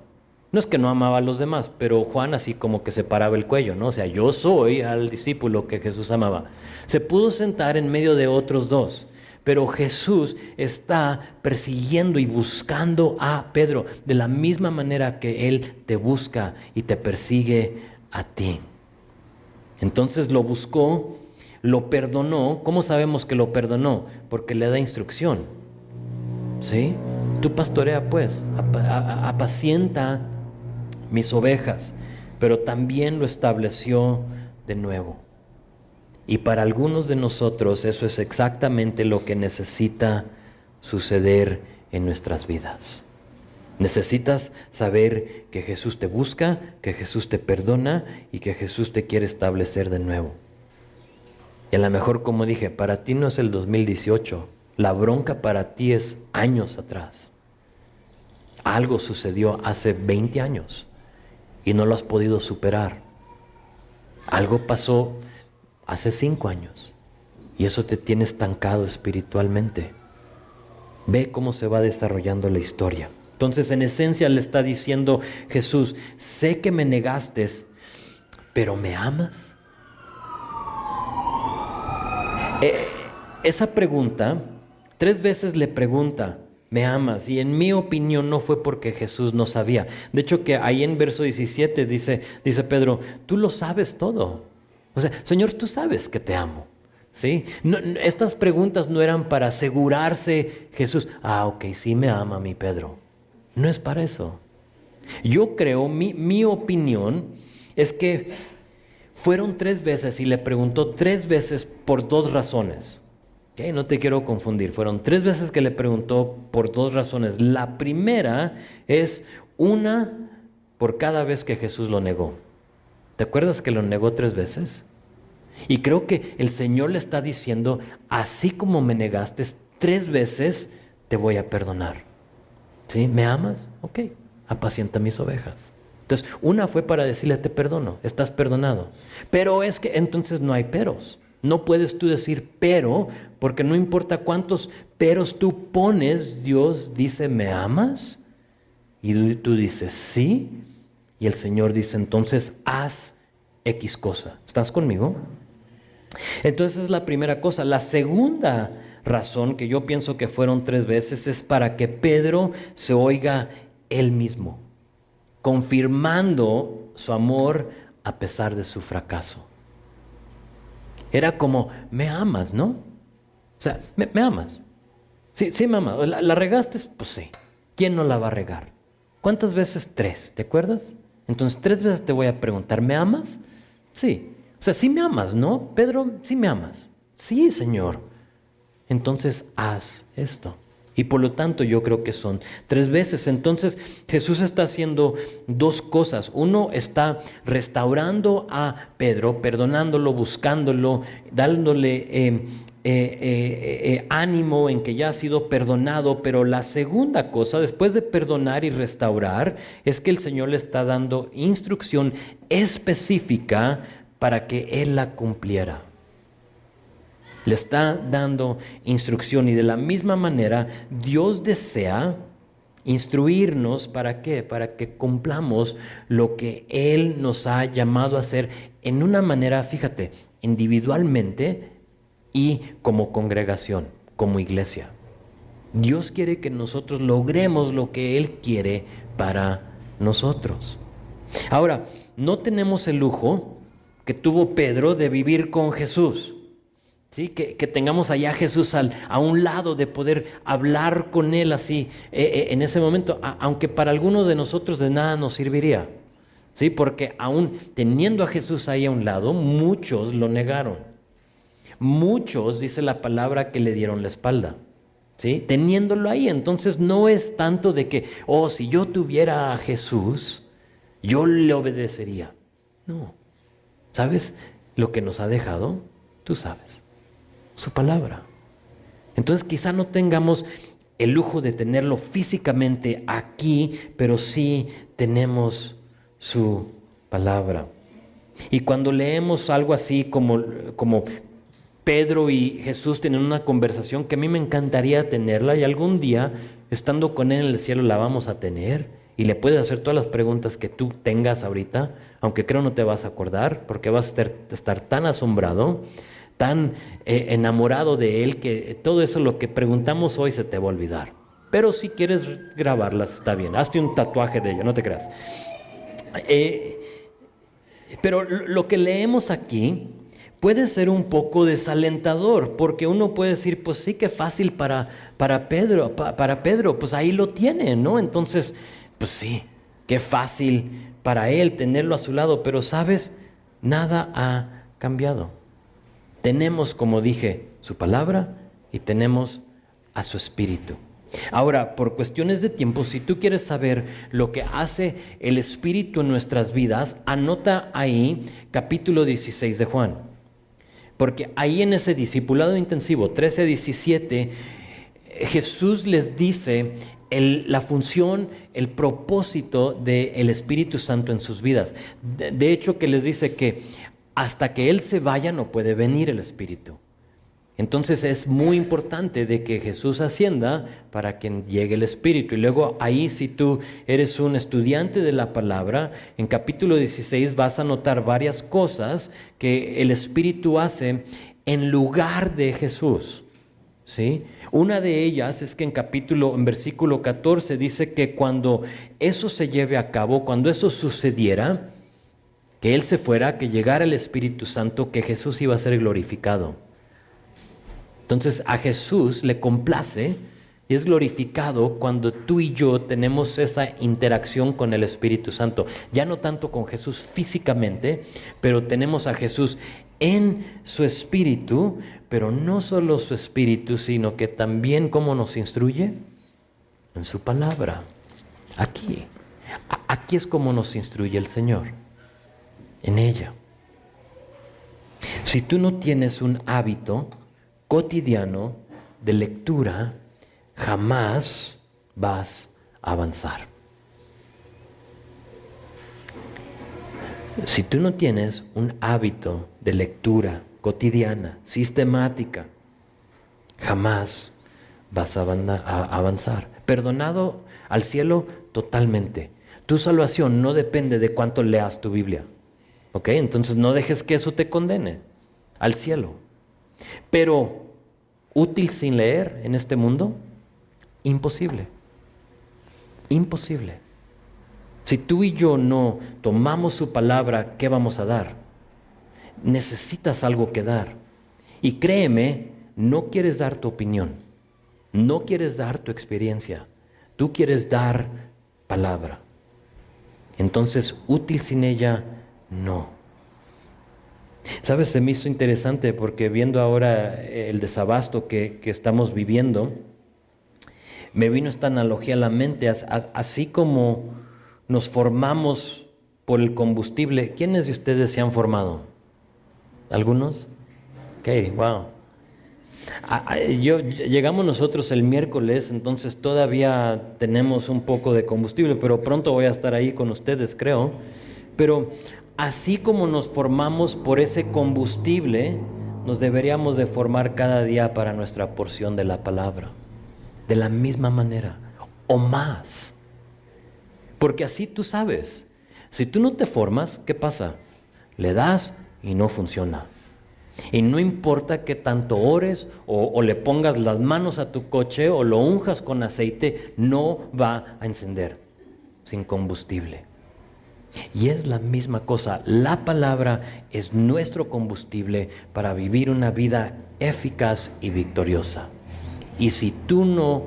S1: No es que no amaba a los demás, pero Juan así como que se paraba el cuello, ¿no? O sea, yo soy al discípulo que Jesús amaba. Se pudo sentar en medio de otros dos, pero Jesús está persiguiendo y buscando a Pedro de la misma manera que Él te busca y te persigue a ti. Entonces lo buscó, lo perdonó. ¿Cómo sabemos que lo perdonó? Porque le da instrucción. ¿Sí? Tú pastorea pues, apacienta mis ovejas, pero también lo estableció de nuevo. Y para algunos de nosotros eso es exactamente lo que necesita suceder en nuestras vidas. Necesitas saber que Jesús te busca, que Jesús te perdona y que Jesús te quiere establecer de nuevo. Y a lo mejor, como dije, para ti no es el 2018, la bronca para ti es años atrás. Algo sucedió hace 20 años y no lo has podido superar. Algo pasó hace 5 años y eso te tiene estancado espiritualmente. Ve cómo se va desarrollando la historia. Entonces, en esencia le está diciendo Jesús, sé que me negaste, pero ¿me amas? Esa pregunta, 3 veces le pregunta, ¿me amas? Y en mi opinión no fue porque Jesús no sabía. De hecho, que ahí en verso 17 dice Pedro, tú lo sabes todo. O sea, Señor, tú sabes que te amo. ¿Sí? No, estas preguntas no eran para asegurarse Jesús, ok, sí me ama mi Pedro. No es para eso. Yo creo, mi opinión es que fueron 3 veces y le preguntó 3 veces por 2 razones. ¿Okay? No te quiero confundir. Fueron 3 veces que le preguntó por 2 razones. La primera es una por cada vez que Jesús lo negó. ¿Te acuerdas que lo negó 3 veces? Y creo que el Señor le está diciendo, así como me negaste 3 veces, te voy a perdonar. ¿Sí? ¿Me amas? Ok, apacienta mis ovejas. Entonces, una fue para decirle, te perdono, estás perdonado. Pero es que entonces no hay peros. No puedes tú decir pero, porque no importa cuántos peros tú pones, Dios dice, ¿me amas? Y tú dices, sí. Y el Señor dice, entonces haz X cosa. ¿Estás conmigo? Entonces es la primera cosa. La segunda razón, que yo pienso que fueron 3 veces, es para que Pedro se oiga él mismo, confirmando su amor a pesar de su fracaso. Era como, me amas, ¿no? O sea, me amas. Sí, sí me amas. ¿La regaste? Pues sí. ¿Quién no la va a regar? ¿Cuántas veces? 3, ¿te acuerdas? Entonces 3 veces te voy a preguntar, ¿me amas? Sí. O sea, sí me amas, ¿no? Pedro, sí me amas. Sí, Señor. Entonces haz esto. Y por lo tanto yo creo que son 3 veces. Entonces Jesús está haciendo 2 cosas. Uno, está restaurando a Pedro, perdonándolo, buscándolo, dándole ánimo en que ya ha sido perdonado. Pero la segunda cosa, después de perdonar y restaurar, es que el Señor le está dando instrucción específica para que Él la cumpliera. Le está dando instrucción, y de la misma manera Dios desea instruirnos. ¿Para qué? Para que cumplamos lo que Él nos ha llamado a hacer en una manera, fíjate, individualmente y como congregación, como iglesia. Dios quiere que nosotros logremos lo que Él quiere para nosotros. Ahora, no tenemos el lujo que tuvo Pedro de vivir con Jesús. ¿Sí? Que tengamos allá a Jesús a un lado, de poder hablar con Él así en ese momento, aunque para algunos de nosotros de nada nos serviría. ¿Sí? Porque aún teniendo a Jesús ahí a un lado, muchos lo negaron. Muchos, dice la palabra, que le dieron la espalda. ¿Sí? Teniéndolo ahí, entonces no es tanto de que, si yo tuviera a Jesús, yo le obedecería. No. ¿Sabes lo que nos ha dejado? Tú sabes. Su palabra. Entonces quizá no tengamos el lujo de tenerlo físicamente aquí, pero sí tenemos su palabra. Y cuando leemos algo así como Pedro y Jesús tienen una conversación que a mí me encantaría tenerla, y algún día, estando con Él en el cielo, la vamos a tener, y le puedes hacer todas las preguntas que tú tengas ahorita, aunque creo no te vas a acordar, porque vas a estar tan asombrado, tan enamorado de Él, que todo eso lo que preguntamos hoy se te va a olvidar. Pero si quieres grabarlas, está bien. Hazte un tatuaje de ello, no te creas. Pero lo que leemos aquí puede ser un poco desalentador, porque uno puede decir, pues sí, que fácil para Pedro, pues ahí lo tiene, ¿no? Entonces, pues sí, qué fácil para él tenerlo a su lado, pero ¿sabes? Nada ha cambiado. Tenemos, como dije, su palabra, y tenemos a su Espíritu. Ahora, por cuestiones de tiempo, si tú quieres saber lo que hace el Espíritu en nuestras vidas, anota ahí capítulo 16 de Juan. Porque ahí en ese discipulado intensivo, 13-17, Jesús les dice la función, el propósito del Espíritu Santo en sus vidas. De hecho, que les dice que hasta que Él se vaya no puede venir el Espíritu. Entonces es muy importante de que Jesús ascienda para que llegue el Espíritu. Y luego ahí, si tú eres un estudiante de la palabra, en capítulo 16 vas a notar varias cosas que el Espíritu hace en lugar de Jesús. ¿Sí? Una de ellas es que en versículo 14 dice que cuando eso se lleve a cabo, cuando eso sucediera, que Él se fuera, que llegara el Espíritu Santo, que Jesús iba a ser glorificado. Entonces a Jesús le complace y es glorificado cuando tú y yo tenemos esa interacción con el Espíritu Santo. Ya no tanto con Jesús físicamente, pero tenemos a Jesús en su Espíritu, pero no solo su Espíritu, sino que también ¿cómo nos instruye? En su palabra. Aquí es como nos instruye el Señor. en ella. Si tú no tienes un hábito cotidiano de lectura, jamás vas a avanzar. Si tú no tienes un hábito de lectura cotidiana, sistemática, jamás vas a avanzar. Perdonado al cielo totalmente. Tu salvación no depende de cuánto leas tu Biblia. ¿Ok? Entonces no dejes que eso te condene al cielo. Pero, ¿útil sin leer en este mundo? Imposible. Imposible. Si tú y yo no tomamos su palabra, ¿qué vamos a dar? Necesitas algo que dar. Y créeme, no quieres dar tu opinión, no quieres dar tu experiencia, tú quieres dar palabra. Entonces, útil sin ella, no. ¿Sabes? Se me hizo interesante porque viendo ahora el desabasto que estamos viviendo, me vino esta analogía a la mente, así como nos formamos por el combustible. ¿Quiénes de ustedes se han formado? ¿Algunos? Ok, wow. Llegamos nosotros el miércoles, entonces todavía tenemos un poco de combustible, pero pronto voy a estar ahí con ustedes, creo. Pero así como nos formamos por ese combustible, nos deberíamos de formar cada día para nuestra porción de la palabra. De la misma manera, o más. Porque así tú sabes, si tú no te formas, ¿qué pasa? Le das y no funciona. Y no importa que tanto ores o le pongas las manos a tu coche o lo unjas con aceite, no va a encender sin combustible. Y es la misma cosa, la palabra es nuestro combustible para vivir una vida eficaz y victoriosa. Y si tú no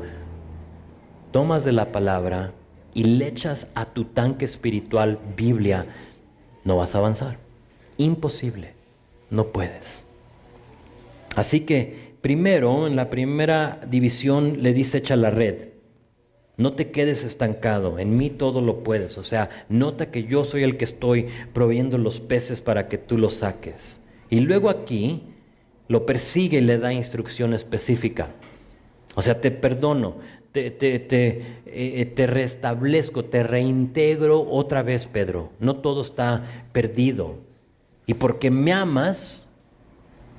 S1: tomas de la palabra y le echas a tu tanque espiritual Biblia, no vas a avanzar. Imposible, no puedes. Así que primero, en la primera división le dice echa la red. No te quedes estancado, en mí todo lo puedes. O sea, nota que yo soy el que estoy proveyendo los peces para que tú los saques. Y luego aquí lo persigue y le da instrucción específica. O sea, te perdono, te restablezco, te reintegro otra vez, Pedro. No todo está perdido. Y porque me amas,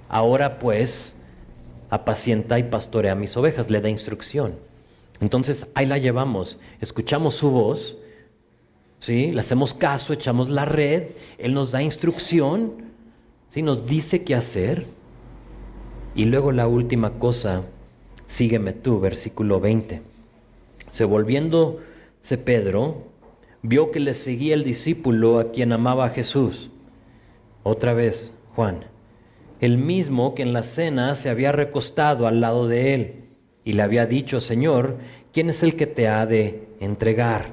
S1: ahora pues apacienta y pastorea mis ovejas, le da instrucción. Entonces ahí la llevamos, escuchamos su voz, ¿sí? Le hacemos caso, echamos la red, Él nos da instrucción, ¿sí? Nos dice qué hacer. Y luego la última cosa, sígueme tú, versículo 20. Volviéndose Pedro, vio que le seguía el discípulo a quien amaba a Jesús. Otra vez, Juan, el mismo que en la cena se había recostado al lado de él y le había dicho, Señor, ¿quién es el que te ha de entregar?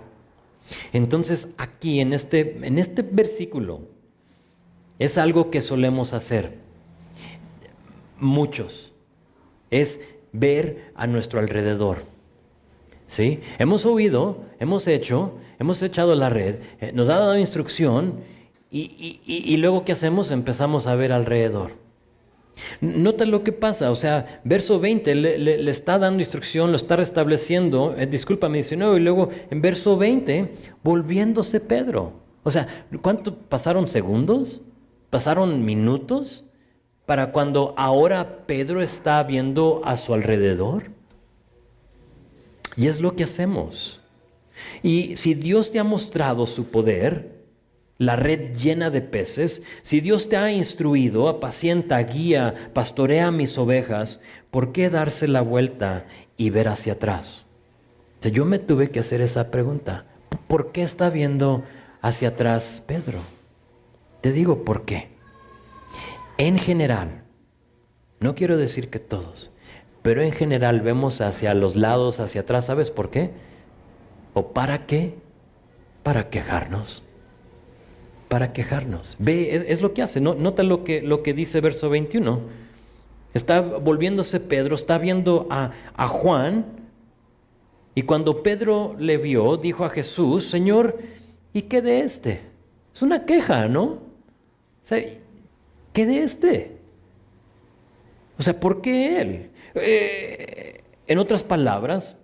S1: Entonces aquí en este versículo es algo que solemos hacer muchos, es ver a nuestro alrededor. ¿Sí? Hemos oído, hemos echado la red, nos ha dado instrucción y luego ¿qué hacemos? Empezamos a ver alrededor. Nota lo que pasa, o sea, verso 20 le está dando instrucción, lo está restableciendo, discúlpame, 19, y luego en verso 20, volviéndose Pedro. O sea, ¿cuánto pasaron segundos? ¿Pasaron minutos? Para cuando ahora Pedro está viendo a su alrededor. Y es lo que hacemos. Y si Dios te ha mostrado su poder, la red llena de peces, si Dios te ha instruido, apacienta, guía, pastorea mis ovejas, ¿por qué darse la vuelta y ver hacia atrás? O sea, yo me tuve que hacer esa pregunta. ¿Por qué está viendo hacia atrás Pedro? Te digo por qué. En general, no quiero decir que todos, pero en general vemos hacia los lados, hacia atrás. ¿Sabes por qué? ¿O para qué? Para quejarnos. Para quejarnos. Ve, es lo que hace. Nota lo que dice verso 21. Está volviéndose Pedro, está viendo a Juan, y cuando Pedro le vio, dijo a Jesús, Señor, ¿y qué de este? Es una queja, ¿no? O sea, ¿qué de este? O sea, ¿por qué él? En otras palabras,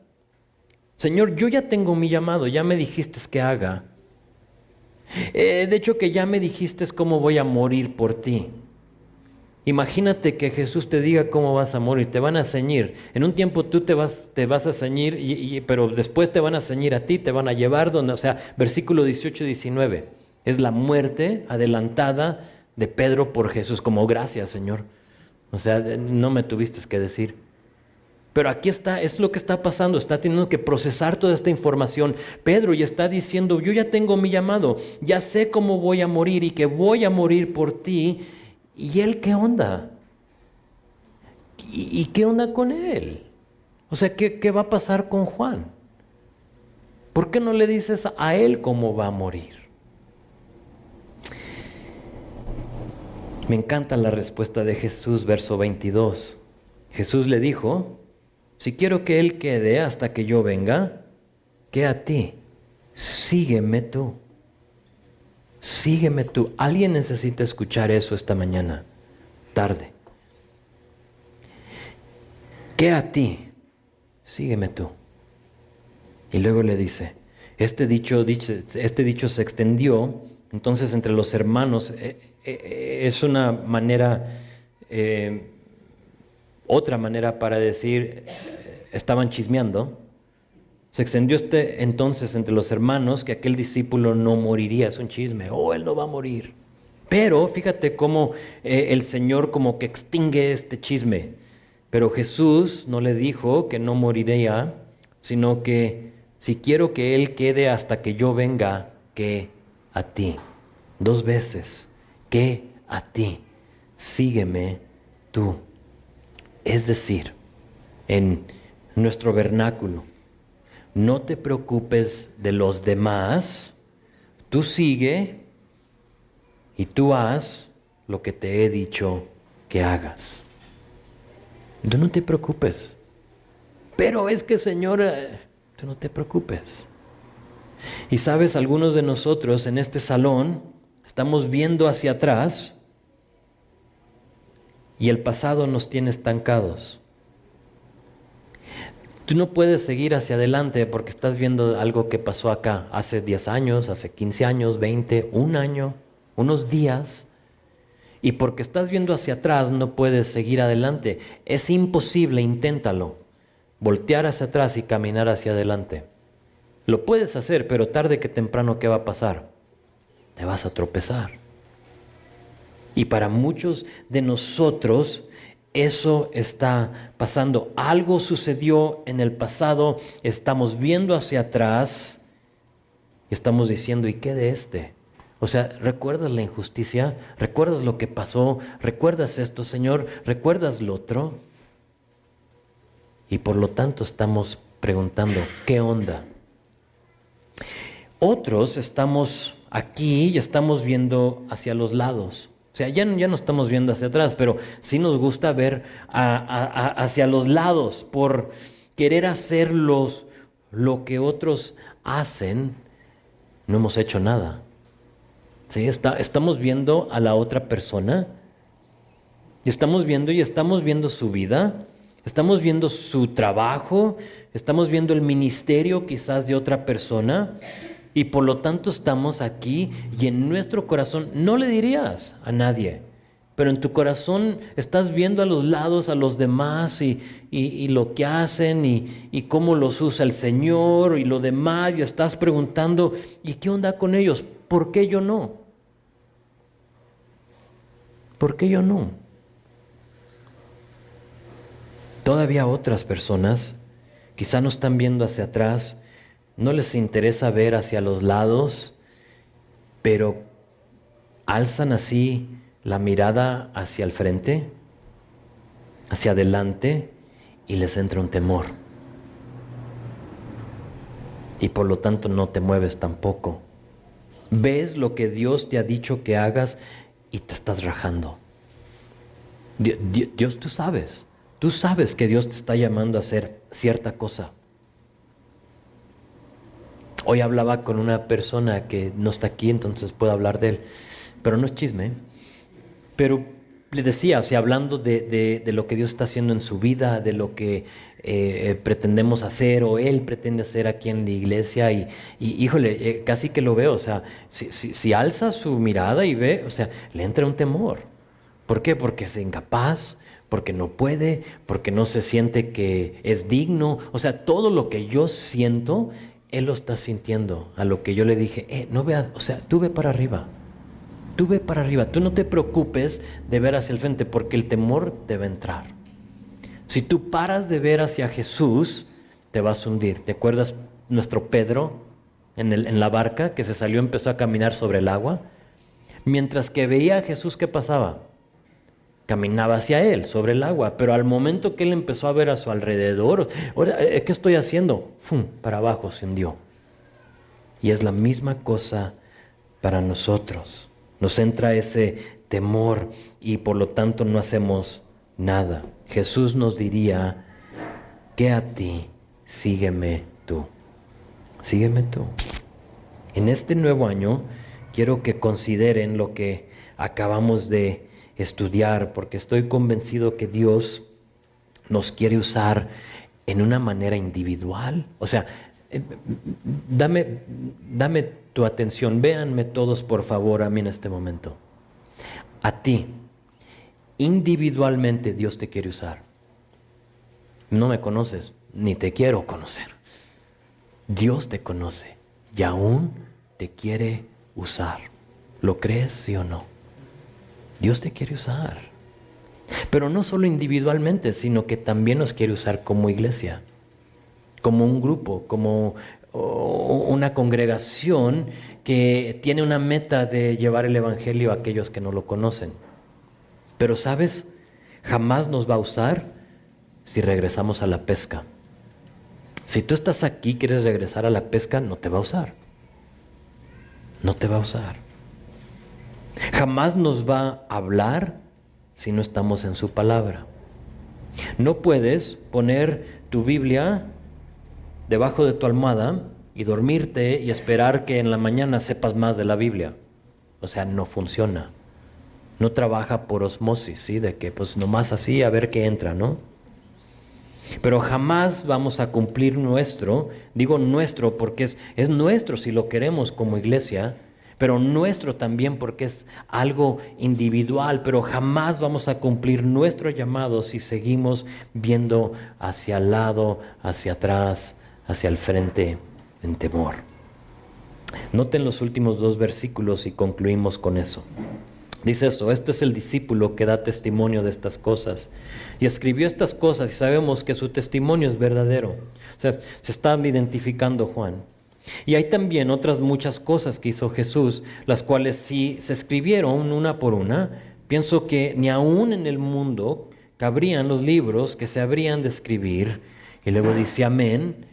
S1: Señor, yo ya tengo mi llamado, ya me dijiste que haga. De hecho, que ya me dijiste cómo voy a morir por ti. Imagínate que Jesús te diga cómo vas a morir, te van a ceñir. En un tiempo tú te vas a ceñir, pero después te van a ceñir a ti, te van a llevar donde, o sea, versículo 18 y 19. Es la muerte adelantada de Pedro por Jesús, como gracias, Señor. O sea, no me tuviste que decir. Pero aquí está, es lo que está pasando, está teniendo que procesar toda esta información. Pedro ya está diciendo, yo ya tengo mi llamado, ya sé cómo voy a morir y que voy a morir por ti. ¿Y él qué onda? ¿Y qué onda con él? O sea, ¿qué va a pasar con Juan? ¿Por qué no le dices a él cómo va a morir? Me encanta la respuesta de Jesús, verso 22. Jesús le dijo, si quiero que él quede hasta que yo venga, ¿qué a ti? Sígueme tú. Sígueme tú. Alguien necesita escuchar eso esta mañana, tarde. ¿Qué a ti? Sígueme tú. Y luego le dice, este dicho se extendió entonces entre los hermanos. Es una manera, otra manera para decir, estaban chismeando. Se extendió entonces entre los hermanos que aquel discípulo no moriría. Es un chisme, él no va a morir. Pero fíjate cómo el Señor como que extingue este chisme. Pero Jesús no le dijo que no moriría, sino que si quiero que Él quede hasta que yo venga, ¿qué a ti? 2 veces, ¿qué a ti? Sígueme tú. Es decir, en nuestro vernáculo, no te preocupes de los demás, tú sigue y tú haz lo que te he dicho que hagas. Tú no te preocupes. Pero es que, Señor, tú no te preocupes. Y sabes, algunos de nosotros en este salón estamos viendo hacia atrás y el pasado nos tiene estancados. Tú no puedes seguir hacia adelante porque estás viendo algo que pasó acá hace 10 años, hace 15 años, 20, un año, unos días. Y porque estás viendo hacia atrás no puedes seguir adelante. Es imposible, inténtalo. Voltear hacia atrás y caminar hacia adelante. Lo puedes hacer, pero tarde que temprano, ¿qué va a pasar? Te vas a tropezar. Y para muchos de nosotros eso está pasando. Algo sucedió en el pasado, estamos viendo hacia atrás y estamos diciendo, ¿y qué de este? O sea, ¿recuerdas la injusticia? ¿Recuerdas lo que pasó? ¿Recuerdas esto, Señor? ¿Recuerdas lo otro? Y por lo tanto estamos preguntando, ¿qué onda? Otros estamos aquí y estamos viendo hacia los lados. O sea, ya no estamos viendo hacia atrás, pero sí nos gusta ver hacia los lados por querer hacer lo que otros hacen. No hemos hecho nada. ¿Sí? Estamos viendo a la otra persona y estamos viendo su vida, estamos viendo su trabajo, estamos viendo el ministerio quizás de otra persona. Y por lo tanto estamos aquí y en nuestro corazón no le dirías a nadie, pero en tu corazón estás viendo a los lados a los demás y lo que hacen y cómo los usa el Señor y lo demás y estás preguntando, ¿y qué onda con ellos? ¿Por qué yo no? ¿Por qué yo no? Todavía otras personas quizá no están viendo hacia atrás, no les interesa ver hacia los lados, pero alzan así la mirada hacia el frente, hacia adelante, y les entra un temor. Y por lo tanto no te mueves tampoco. Ves lo que Dios te ha dicho que hagas y te estás rajando. Dios, tú sabes que Dios te está llamando a hacer cierta cosa. Hoy hablaba con una persona que no está aquí, entonces puedo hablar de él, pero no es chisme. Pero le decía, o sea, hablando de lo que Dios está haciendo en su vida, de lo que pretendemos hacer o Él pretende hacer aquí en la iglesia, y híjole, casi que lo veo, o sea, si alza su mirada y ve, o sea, le entra un temor. ¿Por qué? Porque es incapaz, porque no puede, porque no se siente que es digno. O sea, todo lo que yo siento, Él lo está sintiendo. A lo que yo le dije, no veas, o sea, tú ve para arriba. Tú ve para arriba, tú no te preocupes de ver hacia el frente, porque el temor te va a entrar. Si tú paras de ver hacia Jesús, te vas a hundir. ¿Te acuerdas nuestro Pedro en la barca que se salió, empezó a caminar sobre el agua? Mientras que veía a Jesús, ¿qué pasaba? Caminaba hacia él, sobre el agua, pero al momento que él empezó a ver a su alrededor, ahora, ¿qué estoy haciendo? ¡Fum! Para abajo se hundió. Y es la misma cosa para nosotros. Nos entra ese temor y por lo tanto no hacemos nada. Jesús nos diría, ¿qué a ti? Sígueme tú. Sígueme tú. En este nuevo año quiero que consideren lo que acabamos de estudiar, porque estoy convencido que Dios nos quiere usar en una manera individual. O sea, dame tu atención, véanme todos por favor a mí en este momento. A ti, individualmente Dios te quiere usar. No me conoces, ni te quiero conocer. Dios te conoce y aún te quiere usar. ¿Lo crees, sí o no? Dios te quiere usar. Pero no solo individualmente, sino que también nos quiere usar como iglesia, como un grupo, como una congregación que tiene una meta de llevar el evangelio a aquellos que no lo conocen. Pero ¿sabes? Jamás nos va a usar si regresamos a la pesca. Si tú estás aquí, quieres regresar a la pesca, no te va a usar. No te va a usar. Jamás nos va a hablar si no estamos en su palabra. No puedes poner tu Biblia debajo de tu almohada y dormirte y esperar que en la mañana sepas más de la Biblia. O sea, no funciona. No trabaja por osmosis, ¿sí? De que pues nomás así a ver qué entra, ¿no? Pero jamás vamos a cumplir nuestro, digo nuestro porque es nuestro si lo queremos como iglesia, pero nuestro también porque es algo individual, pero jamás vamos a cumplir nuestro llamado si seguimos viendo hacia el lado, hacia atrás, hacia el frente en temor. Noten los últimos 2 versículos y concluimos con eso. Dice esto: este es el discípulo que da testimonio de estas cosas y escribió estas cosas y sabemos que su testimonio es verdadero. O sea, se está identificando Juan. Y hay también otras muchas cosas que hizo Jesús, las cuales si se escribieron una por una, pienso que ni aún en el mundo cabrían los libros que se habrían de escribir. Y luego dice amén,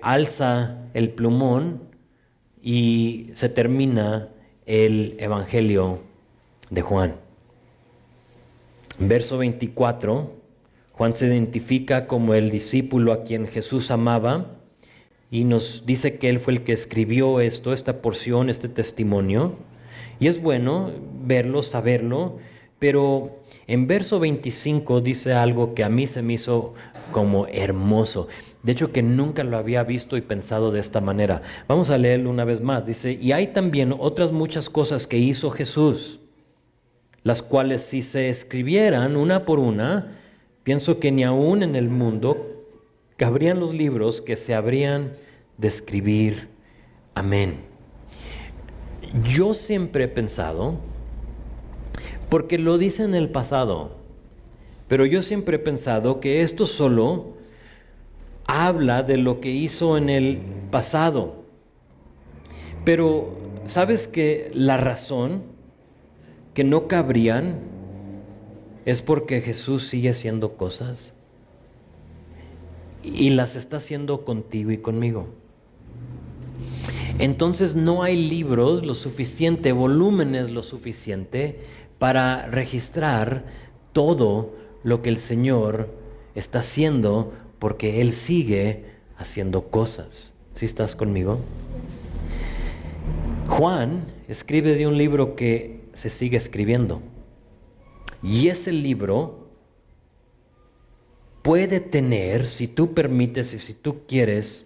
S1: alza el plumón y se termina el Evangelio de Juan. En verso 24, Juan se identifica como el discípulo a quien Jesús amaba y nos dice que él fue el que escribió esta porción, este testimonio. Y es bueno verlo, saberlo, pero en verso 25 dice algo que a mí se me hizo como hermoso. De hecho, que nunca lo había visto y pensado de esta manera. Vamos a leerlo una vez más. Dice, y hay también otras muchas cosas que hizo Jesús, las cuales si se escribieran una por una, pienso que ni aún en el mundo cabrían los libros que se habrían de escribir. Amén. Yo siempre he pensado, porque lo dice en el pasado, pero yo siempre he pensado que esto solo habla de lo que hizo en el pasado. Pero, ¿sabes que la razón que no cabrían es porque Jesús sigue haciendo cosas? Y las está haciendo contigo y conmigo. Entonces no hay libros lo suficiente, volúmenes lo suficiente para registrar todo lo que el Señor está haciendo, porque Él sigue haciendo cosas. ¿Sí estás conmigo? Juan escribe de un libro que se sigue escribiendo. Y ese libro puede tener, si tú permites y si tú quieres,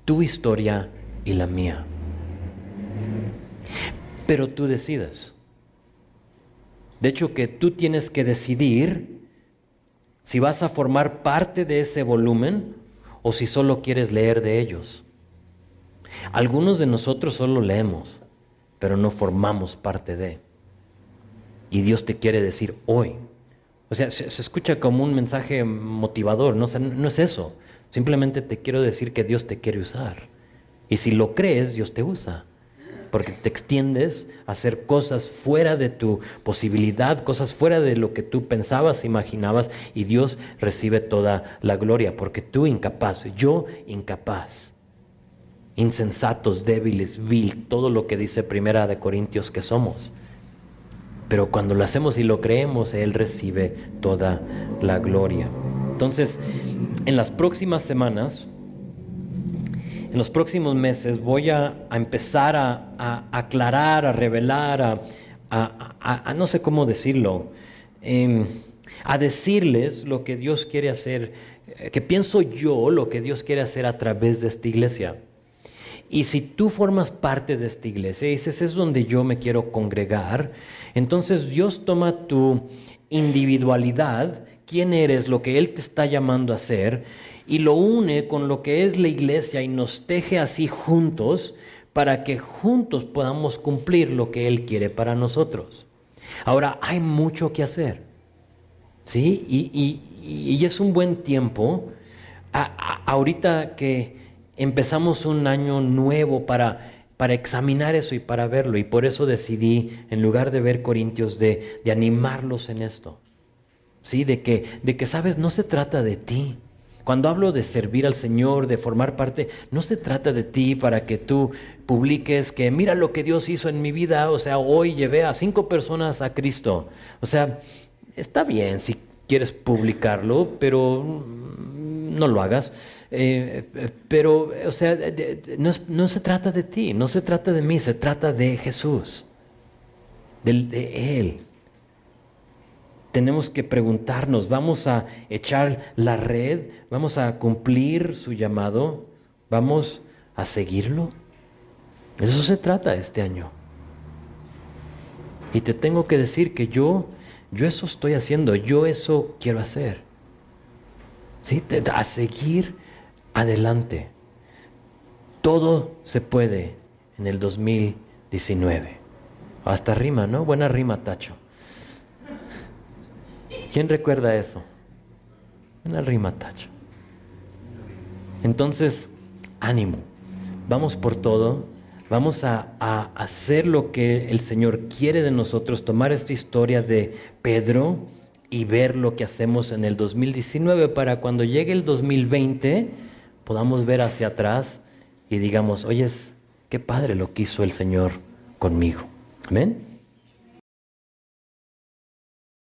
S1: tu historia y la mía. Pero tú decides. De hecho, que tú tienes que decidir si vas a formar parte de ese volumen o si solo quieres leer de ellos. Algunos de nosotros solo leemos, pero no formamos parte de. Y Dios te quiere decir hoy. O sea, se escucha como un mensaje motivador, no, no es eso. Simplemente te quiero decir que Dios te quiere usar. Y si lo crees, Dios te usa. Porque te extiendes a hacer cosas fuera de tu posibilidad, cosas fuera de lo que tú pensabas, imaginabas, y Dios recibe toda la gloria, porque tú incapaz, yo incapaz, insensatos, débiles, vil, todo lo que dice Primera de Corintios que somos. Pero cuando lo hacemos y lo creemos, Él recibe toda la gloria. Entonces, en las próximas semanas, en los próximos meses voy a empezar a aclarar, a revelar, a no sé cómo decirlo, a decirles lo que Dios quiere hacer, que pienso yo lo que Dios quiere hacer a través de esta iglesia. Y si tú formas parte de esta iglesia y dices, es donde yo me quiero congregar, entonces Dios toma tu individualidad, quién eres, lo que Él te está llamando a hacer, y lo une con lo que es la iglesia y nos teje así juntos para que juntos podamos cumplir lo que Él quiere para nosotros. Ahora, hay mucho que hacer, ¿sí? Y es un buen tiempo, ahorita que empezamos un año nuevo para examinar eso y para verlo, y por eso decidí, en lugar de ver Corintios, de animarlos en esto, ¿sí? De que, ¿sabes? No se trata de ti. Cuando hablo de servir al Señor, de formar parte, no se trata de ti para que tú publiques que mira lo que Dios hizo en mi vida, o sea, hoy llevé a 5 personas a Cristo. O sea, está bien si quieres publicarlo, pero no lo hagas. Pero, o sea, no se trata de ti, no se trata de mí, se trata de Jesús, de Él. Tenemos que preguntarnos, ¿vamos a echar la red? ¿Vamos a cumplir su llamado? ¿Vamos a seguirlo? De eso se trata este año. Y te tengo que decir que yo eso estoy haciendo, yo eso quiero hacer. ¿Sí? A seguir adelante. Todo se puede en el 2019. Hasta rima, ¿no? Buena rima, Tacho. ¿Quién recuerda eso? Una rima, Tacho. Entonces, ánimo. Vamos por todo. Vamos a hacer lo que el Señor quiere de nosotros, tomar esta historia de Pedro y ver lo que hacemos en el 2019 para cuando llegue el 2020 podamos ver hacia atrás y digamos, oye, qué padre lo que hizo el Señor conmigo. Amén.